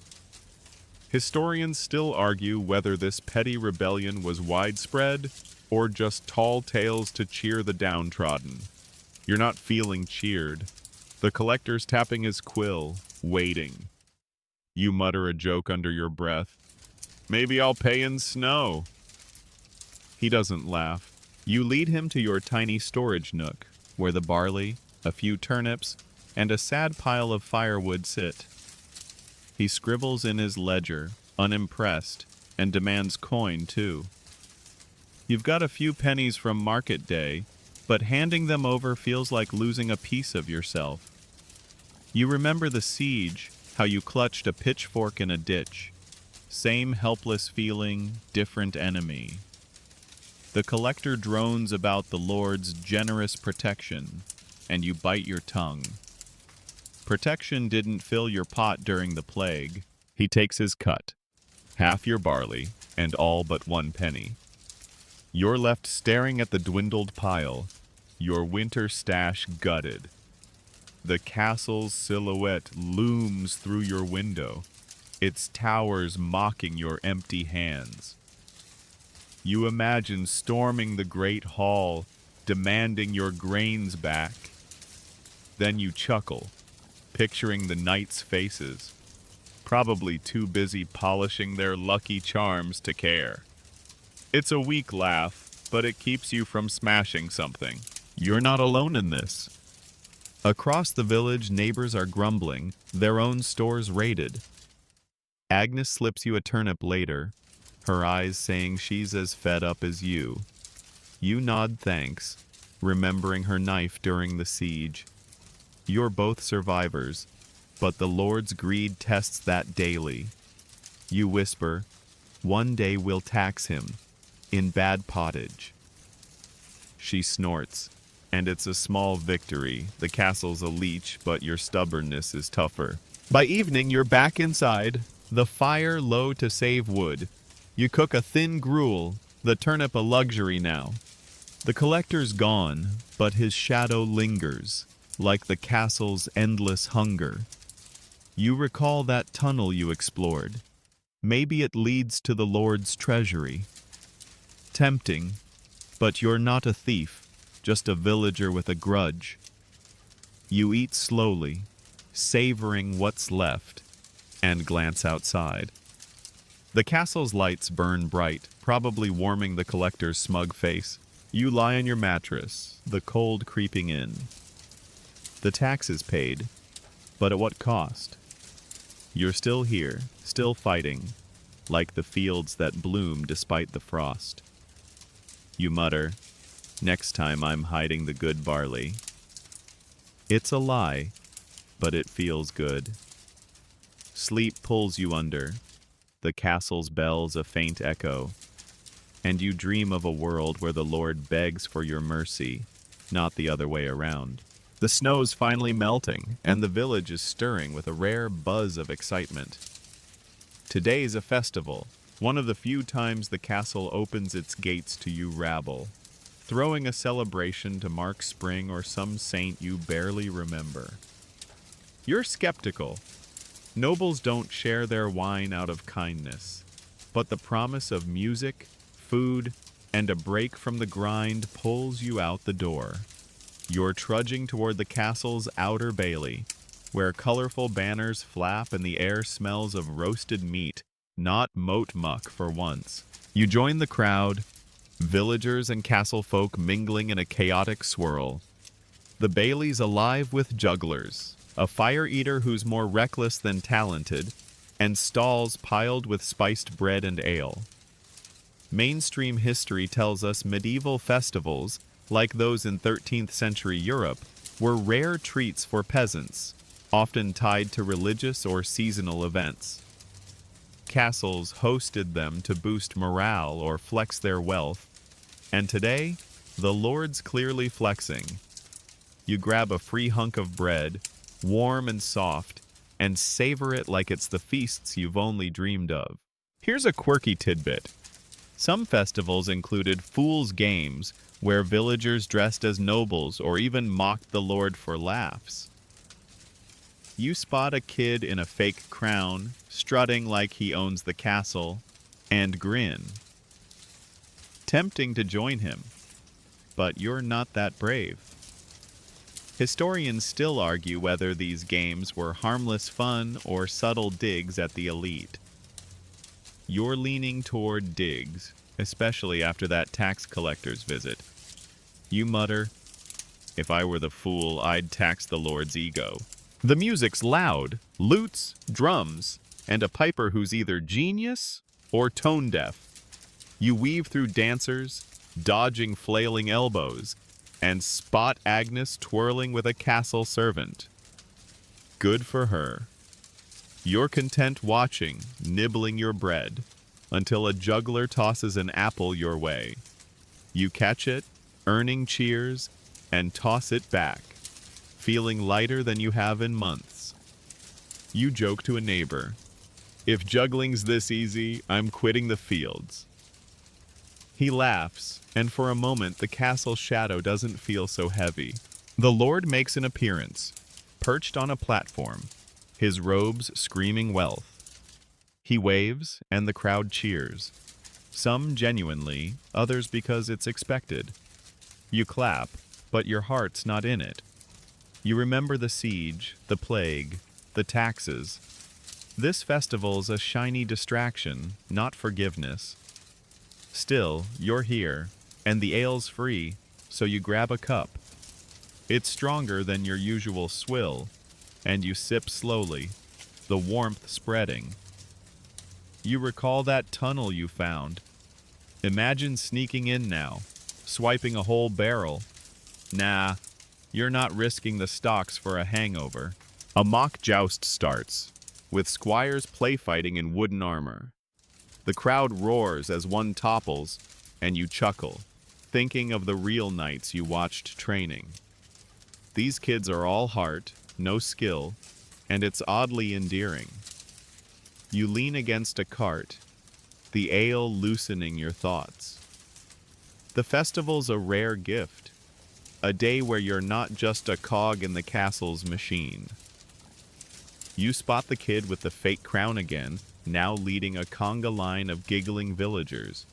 Historians still argue whether this petty rebellion was widespread or just tall tales to cheer the downtrodden. You're not feeling cheered. The collector's tapping his quill, waiting. You mutter a joke under your breath. "Maybe I'll pay in snow." He doesn't laugh. You lead him to your tiny storage nook, where the barley, a few turnips, and a sad pile of firewood sit. He scribbles in his ledger, unimpressed, and demands coin, too. You've got a few pennies from market day, but handing them over feels like losing a piece of yourself. You remember the siege, how you clutched a pitchfork in a ditch. Same helpless feeling, different enemy. The collector drones about the Lord's generous protection, and you bite your tongue. Protection didn't fill your pot during the plague. He takes his cut. Half your barley, and all but 1 penny. You're left staring at the dwindled pile, your winter stash gutted. The castle's silhouette looms through your window, its towers mocking your empty hands. You imagine storming the great hall, demanding your grains back. Then you chuckle, picturing the knights' faces, probably too busy polishing their lucky charms to care. It's a weak laugh, but it keeps you from smashing something. You're not alone in this. Across the village, neighbors are grumbling, their own stores raided. Agnes slips you a turnip later, her eyes saying she's as fed up as you. You nod thanks, remembering her knife during the siege. You're both survivors, but the Lord's greed tests that daily. You whisper, "One day we'll tax him, in bad pottage." She snorts, and it's a small victory. The castle's a leech, but your stubbornness is tougher. By evening, you're back inside, the fire low to save wood. You cook a thin gruel, the turnip a luxury now. The collector's gone, but his shadow lingers, like the castle's endless hunger. You recall that tunnel you explored. Maybe it leads to the Lord's treasury. Tempting, but you're not a thief, just a villager with a grudge. You eat slowly, savoring what's left, and glance outside. The castle's lights burn bright, probably warming the collector's smug face. You lie on your mattress, the cold creeping in. The tax is paid, but at what cost? You're still here, still fighting, like the fields that bloom despite the frost. You mutter, "Next time I'm hiding the good barley." It's a lie, but it feels good. Sleep pulls you under, the castle's bells a faint echo, and you dream of a world where the Lord begs for your mercy, not the other way around. The snow's finally melting, and the village is stirring with a rare buzz of excitement. Today's a festival, one of the few times the castle opens its gates to you rabble, throwing a celebration to mark spring or some saint you barely remember. You're skeptical. Nobles don't share their wine out of kindness, but the promise of music, food, and a break from the grind pulls you out the door. You're trudging toward the castle's outer bailey, where colorful banners flap and the air smells of roasted meat, not moat muck for once. You join the crowd, villagers and castle folk mingling in a chaotic swirl. The bailey's alive with jugglers, a fire eater who's more reckless than talented, and stalls piled with spiced bread and ale. Mainstream history tells us medieval festivals, like those in 13th century Europe, were rare treats for peasants, often tied to religious or seasonal events. Castles hosted them to boost morale or flex their wealth, and today, the Lord's clearly flexing. You grab a free hunk of bread, warm and soft, and savor it like it's the feasts you've only dreamed of. Here's a quirky tidbit. Some festivals included fool's games, where villagers dressed as nobles or even mocked the Lord for laughs. You spot a kid in a fake crown, strutting like he owns the castle, and grin. Tempting to join him, but you're not that brave. Historians still argue whether these games were harmless fun or subtle digs at the elite. You're leaning toward digs, especially after that tax collector's visit. You mutter, "If I were the fool, I'd tax the Lord's ego." The music's loud, lutes, drums, and a piper who's either genius or tone deaf. You weave through dancers, dodging flailing elbows, and spot Agnes twirling with a castle servant. Good for her. You're content watching, nibbling your bread, until a juggler tosses an apple your way. You catch it, earning cheers, and toss it back, feeling lighter than you have in months. You joke to a neighbor, "If juggling's this easy, I'm quitting the fields." He laughs, and for a moment the castle's shadow doesn't feel so heavy. The Lord makes an appearance, perched on a platform, his robes screaming wealth. He waves, and the crowd cheers. Some genuinely, others because it's expected. You clap, but your heart's not in it. You remember the siege, the plague, the taxes. This festival's a shiny distraction, not forgiveness. Still, you're here, And the ale's free, so you grab a cup. It's stronger than your usual swill, and you sip slowly, the warmth spreading. You recall that tunnel you found. Imagine sneaking in now, swiping a whole barrel. Nah, you're not risking the stocks for a hangover. A mock joust starts, with squires play-fighting in wooden armor. The crowd roars as one topples, and you chuckle, thinking of the real nights you watched training. These kids are all heart, no skill, and it's oddly endearing. You lean against a cart, the ale loosening your thoughts. The festival's a rare gift, a day where you're not just a cog in the castle's machine. You spot the kid with the fake crown again, now leading a conga line of giggling villagers.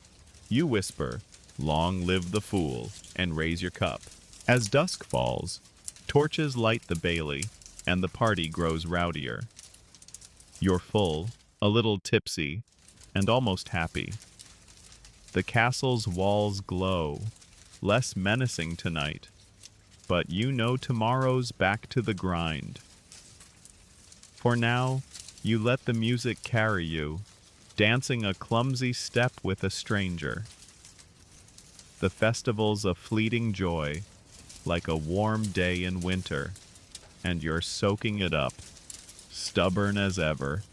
You whisper, "Long live the fool," and raise your cup. As dusk falls, torches light the bailey, and the party grows rowdier. You're full, a little tipsy, and almost happy. The castle's walls glow, less menacing tonight, but you know tomorrow's back to the grind. For now, you let the music carry you, dancing a clumsy step with a stranger. The festival's a fleeting joy, like a warm day in winter, and you're soaking it up, stubborn as ever,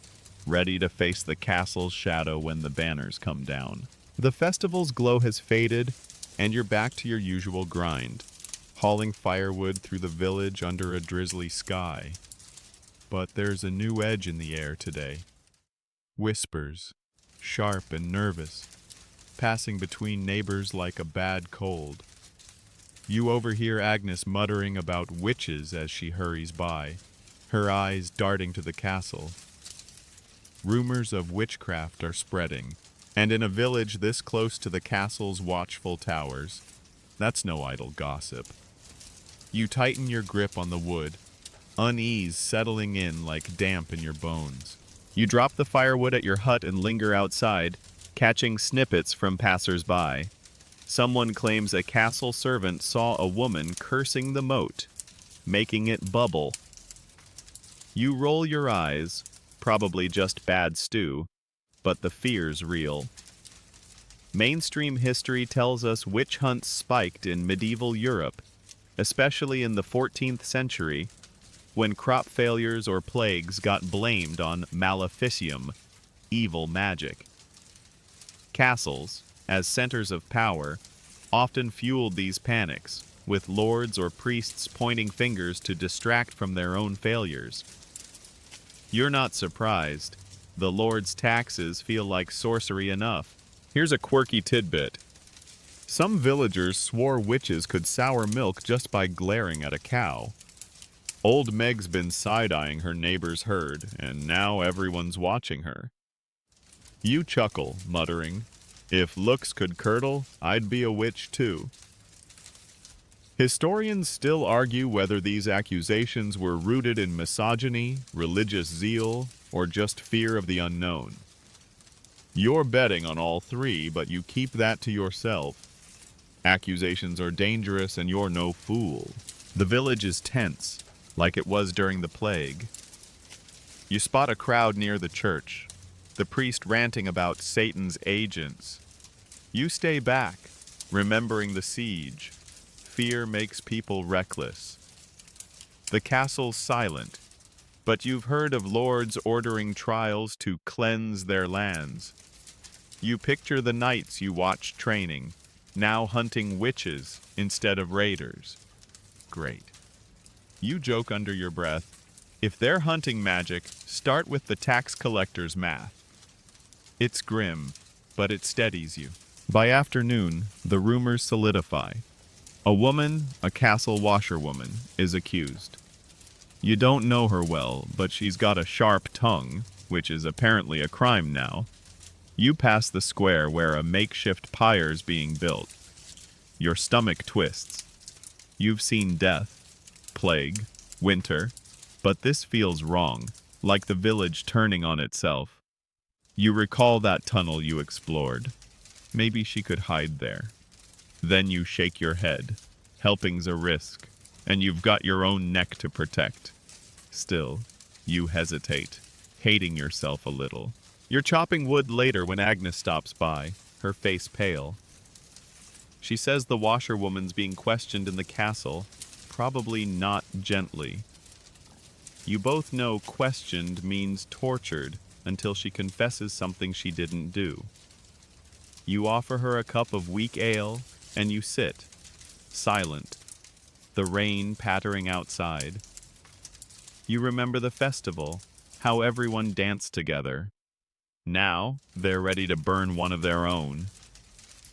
ready to face the castle's shadow when the banners come down. The festival's glow has faded, and you're back to your usual grind, hauling firewood through the village under a drizzly sky. But there's a new edge in the air today. Whispers, sharp and nervous, passing between neighbors like a bad cold. You overhear Agnes muttering about witches as she hurries by, her eyes darting to the castle. Rumors of witchcraft are spreading, and in a village this close to the castle's watchful towers, that's no idle gossip. You tighten your grip on the wood, unease settling in like damp in your bones. You drop the firewood at your hut and linger outside, catching snippets from passers-by. Someone claims a castle servant saw a woman cursing the moat, making it bubble. You roll your eyes, probably just bad stew, but the fear's real. Mainstream history tells us witch hunts spiked in medieval Europe, especially in the 14th century, when crop failures or plagues got blamed on maleficium, evil magic. Castles, as centers of power, often fueled these panics, with lords or priests pointing fingers to distract from their own failures. You're not surprised. The lord's taxes feel like sorcery enough. Here's a quirky tidbit. Some villagers swore witches could sour milk just by glaring at a cow. Old Meg's been side-eyeing her neighbor's herd, and now everyone's watching her. You chuckle, muttering, "If looks could curdle, I'd be a witch too." Historians still argue whether these accusations were rooted in misogyny, religious zeal, or just fear of the unknown. You're betting on all three, but you keep that to yourself. Accusations are dangerous, and you're no fool. The village is tense, like it was during the plague. You spot a crowd near the church, the priest ranting about Satan's agents. You stay back, remembering the siege. Fear makes people reckless. The castle's silent, but you've heard of lords ordering trials to cleanse their lands. You picture the knights you watched training, now hunting witches instead of raiders. Great. You joke under your breath, if they're hunting magic, start with the tax collector's math. It's grim, but it steadies you. By afternoon, the rumors solidify. A woman, a castle washerwoman, is accused. You don't know her well, but she's got a sharp tongue, which is apparently a crime now. You pass the square where a makeshift pyre's being built. Your stomach twists. You've seen death, plague, winter, but this feels wrong, like the village turning on itself. You recall that tunnel you explored. Maybe she could hide there. Then you shake your head. Helping's a risk, and you've got your own neck to protect. Still, you hesitate, hating yourself a little. You're chopping wood later when Agnes stops by, her face pale. She says the washerwoman's being questioned in the castle, probably not gently. You both know questioned means tortured until she confesses something she didn't do. You offer her a cup of weak ale, and you sit, silent, the rain pattering outside. You remember the festival, how everyone danced together. Now, they're ready to burn one of their own.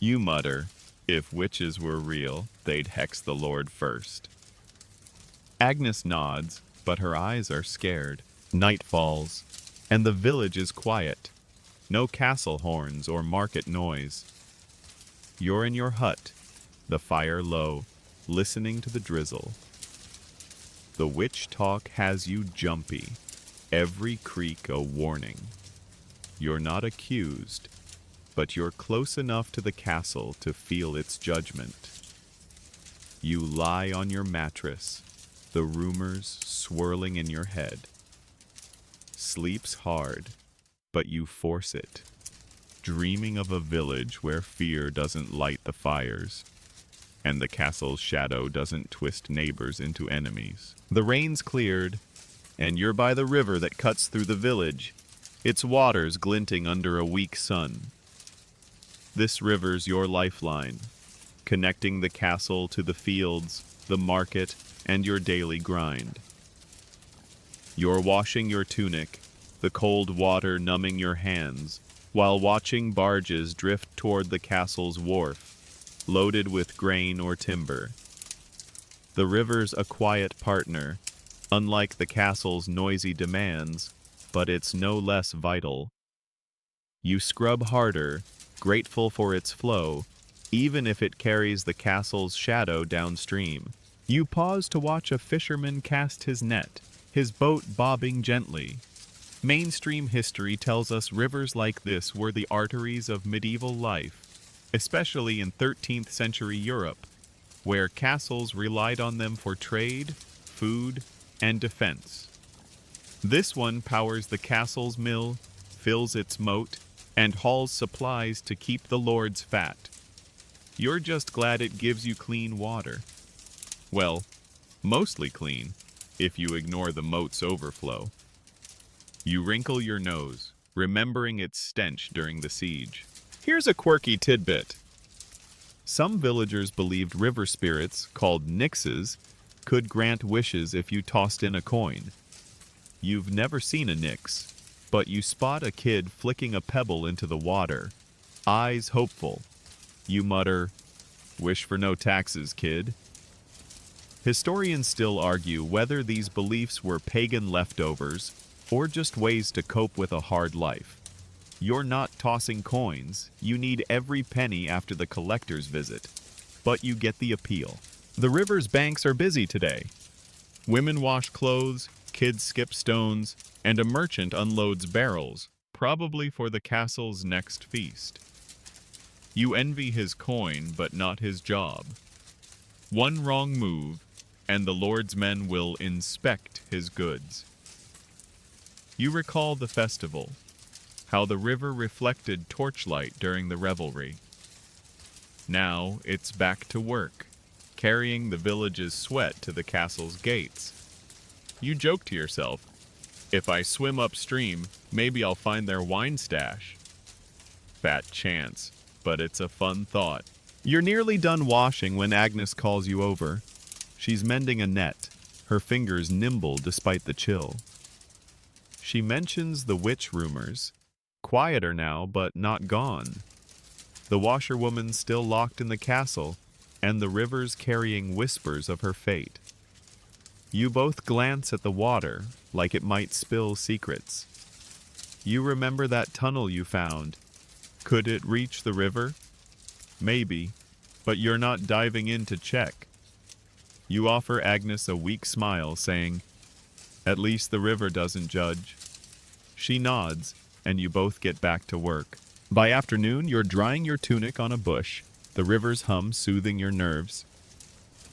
You mutter, if witches were real, they'd hex the Lord first. Agnes nods, but her eyes are scared. Night falls, and the village is quiet. No castle horns or market noise. You're in your hut, the fire low, listening to the drizzle. The witch talk has you jumpy, every creak a warning. You're not accused, but you're close enough to the castle to feel its judgment. You lie on your mattress, the rumors swirling in your head. Sleep's hard, but you force it, dreaming of a village where fear doesn't light the fires, and the castle's shadow doesn't twist neighbors into enemies. The rain's cleared, and you're by the river that cuts through the village, its waters glinting under a weak sun. This river's your lifeline, connecting the castle to the fields, the market, and your daily grind. You're washing your tunic, the cold water numbing your hands, while watching barges drift toward the castle's wharf, loaded with grain or timber. The river's a quiet partner, unlike the castle's noisy demands, but it's no less vital. You scrub harder, grateful for its flow, even if it carries the castle's shadow downstream. You pause to watch a fisherman cast his net, his boat bobbing gently. Mainstream history tells us rivers like this were the arteries of medieval life, especially in 13th century Europe, where castles relied on them for trade, food, and defense. This one powers the castle's mill, fills its moat, and hauls supplies to keep the lords fat. You're just glad it gives you clean water. Well, mostly clean, if you ignore the moat's overflow. You wrinkle your nose, remembering its stench during the siege. Here's a quirky tidbit. Some villagers believed river spirits, called nixes, could grant wishes if you tossed in a coin. You've never seen a nix, but you spot a kid flicking a pebble into the water, eyes hopeful. You mutter, "Wish for no taxes, kid." Historians still argue whether these beliefs were pagan leftovers or just ways to cope with a hard life. You're not tossing coins, you need every penny after the collector's visit, but you get the appeal. The river's banks are busy today. Women wash clothes, kids skip stones, and a merchant unloads barrels, probably for the castle's next feast. You envy his coin, but not his job. One wrong move, and the Lord's men will inspect his goods. You recall the festival, how the river reflected torchlight during the revelry. Now it's back to work, carrying the village's sweat to the castle's gates. You joke to yourself, if I swim upstream, maybe I'll find their wine stash. Fat chance, but it's a fun thought. You're nearly done washing when Agnes calls you over. She's mending a net, her fingers nimble despite the chill. She mentions the witch rumors. Quieter now, but not gone. The washerwoman's still locked in the castle, and the river's carrying whispers of her fate. You both glance at the water, like it might spill secrets. You remember that tunnel you found. Could it reach the river? Maybe, but you're not diving in to check. You offer Agnes a weak smile, saying, "At least the river doesn't judge." She nods, and you both get back to work. By afternoon, you're drying your tunic on a bush, the river's hum soothing your nerves.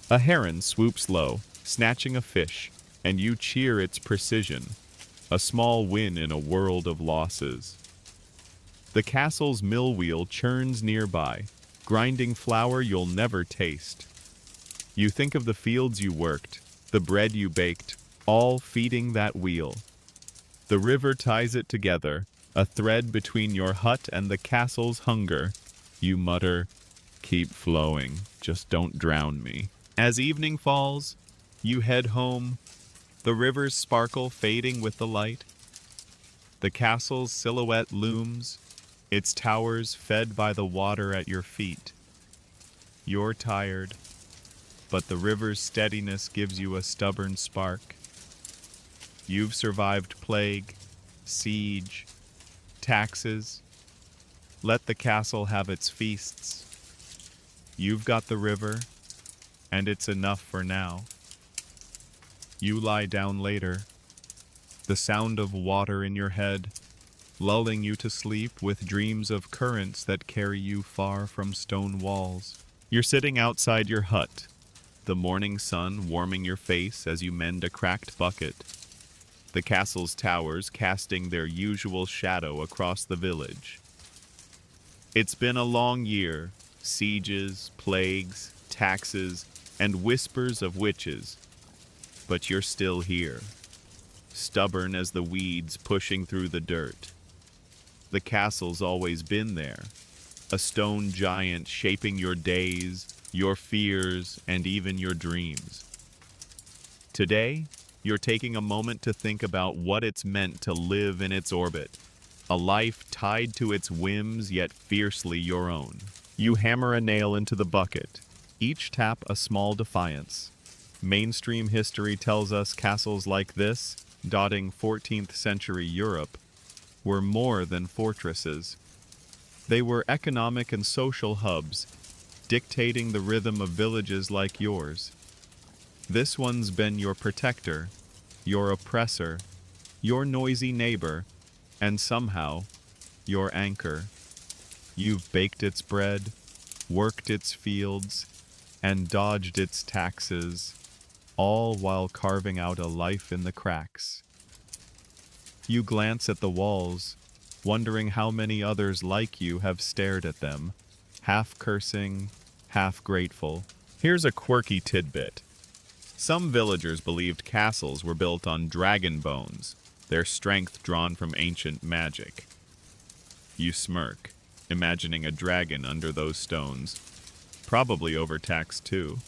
A heron swoops low, snatching a fish, and you cheer its precision, a small win in a world of losses. The castle's mill wheel churns nearby, grinding flour you'll never taste. You think of the fields you worked, the bread you baked, all feeding that wheel. The river ties it together, a thread between your hut and the castle's hunger. You mutter, "Keep flowing, just don't drown me." As evening falls, you head home, the river's sparkle fading with the light. The castle's silhouette looms, its towers fed by the water at your feet. You're tired, but the river's steadiness gives you a stubborn spark. You've survived plague, siege, taxes. Let the castle have its feasts. You've got the river, and it's enough for now. You lie down later, the sound of water in your head, lulling you to sleep with dreams of currents that carry you far from stone walls. You're sitting outside your hut, the morning sun warming your face as you mend a cracked bucket, the castle's towers casting their usual shadow across the village. It's been a long year, sieges, plagues, taxes, and whispers of witches, but you're still here, stubborn as the weeds pushing through the dirt. The castle's always been there, a stone giant shaping your days, your fears, and even your dreams. Today, you're taking a moment to think about what it's meant to live in its orbit, a life tied to its whims yet fiercely your own. You hammer a nail into the bucket, each tap a small defiance. Mainstream history tells us castles like this, dotting 14th century Europe, were more than fortresses. They were economic and social hubs, dictating the rhythm of villages like yours. This one's been your protector, your oppressor, your noisy neighbor, and somehow, your anchor. You've baked its bread, worked its fields, and dodged its taxes, all while carving out a life in the cracks. You glance at the walls, wondering how many others like you have stared at them, half cursing, half grateful. Here's a quirky tidbit. Some villagers believed castles were built on dragon bones, their strength drawn from ancient magic. You smirk, imagining a dragon under those stones, probably overtaxed too.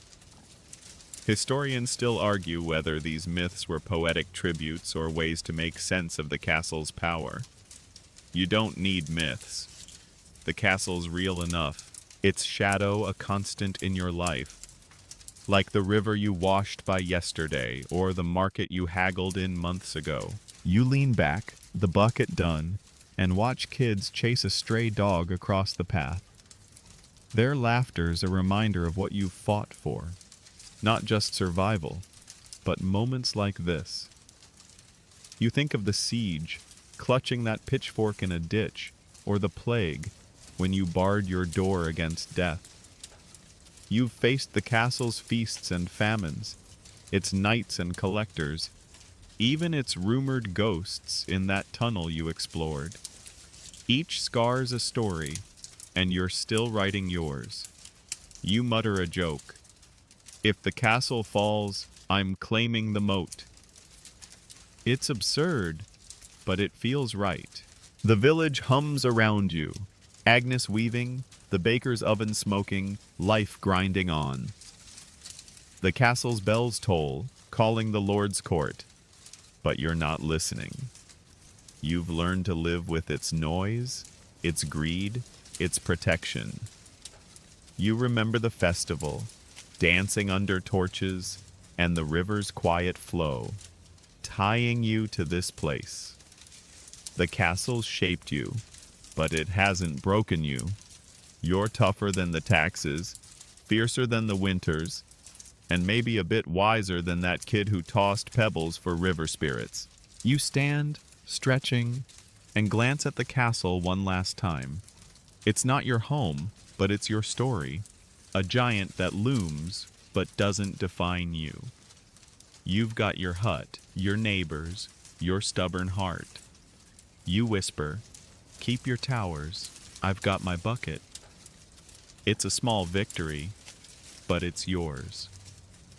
Historians still argue whether these myths were poetic tributes or ways to make sense of the castle's power. You don't need myths. The castle's real enough, its shadow a constant in your life. Like the river you washed by yesterday or the market you haggled in months ago. You lean back, the bucket done, and watch kids chase a stray dog across the path. Their laughter's a reminder of what you've fought for. Not just survival, but moments like this. You think of the siege, clutching that pitchfork in a ditch, or the plague, when you barred your door against death. You've faced the castle's feasts and famines, its knights and collectors, even its rumored ghosts in that tunnel you explored. Each scar's a story, and you're still writing yours. You mutter a joke. If the castle falls, I'm claiming the moat. It's absurd, but it feels right. The village hums around you, Agnes weaving, the baker's oven smoking, life grinding on. The castle's bells toll, calling the Lord's court, but you're not listening. You've learned to live with its noise, its greed, its protection. You remember the festival, dancing under torches, and the river's quiet flow, tying you to this place. The castle's shaped you, but it hasn't broken you. You're tougher than the taxes, fiercer than the winters, and maybe a bit wiser than that kid who tossed pebbles for river spirits. You stand, stretching, and glance at the castle one last time. It's not your home, but it's your story. A giant that looms, but doesn't define you. You've got your hut, your neighbors, your stubborn heart. You whisper, keep your towers, I've got my bucket. It's a small victory, but it's yours.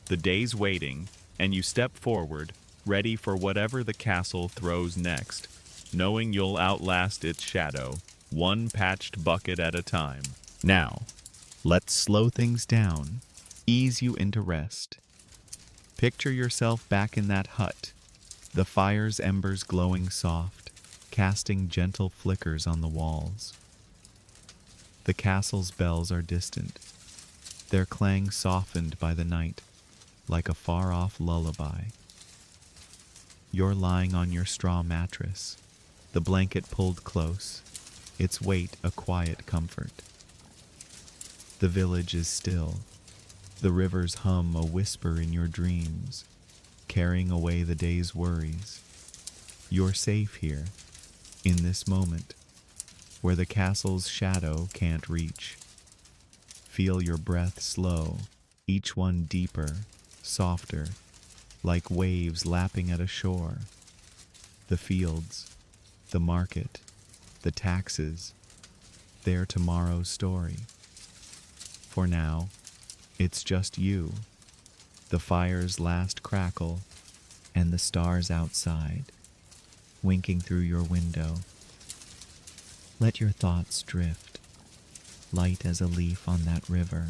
The day's waiting, and you step forward, ready for whatever the castle throws next, knowing you'll outlast its shadow, one patched bucket at a time. Now, let's slow things down, ease you into rest. Picture yourself back in that hut, the fire's embers glowing soft, casting gentle flickers on the walls. The castle's bells are distant, their clang softened by the night, like a far-off lullaby. You're lying on your straw mattress, the blanket pulled close, its weight a quiet comfort. The village is still, the rivers hum a whisper in your dreams, carrying away the day's worries. You're safe here, in this moment, where the castle's shadow can't reach. Feel your breath slow, each one deeper, softer, like waves lapping at a shore. The fields, the market, the taxes, they're tomorrow's story. For now, it's just you, the fire's last crackle, and the stars outside, winking through your window. Let your thoughts drift, light as a leaf on that river,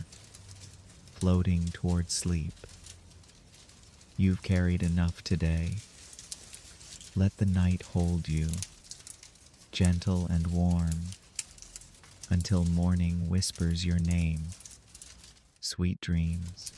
floating toward sleep. You've carried enough today. Let the night hold you, gentle and warm, until morning whispers your name. Sweet dreams.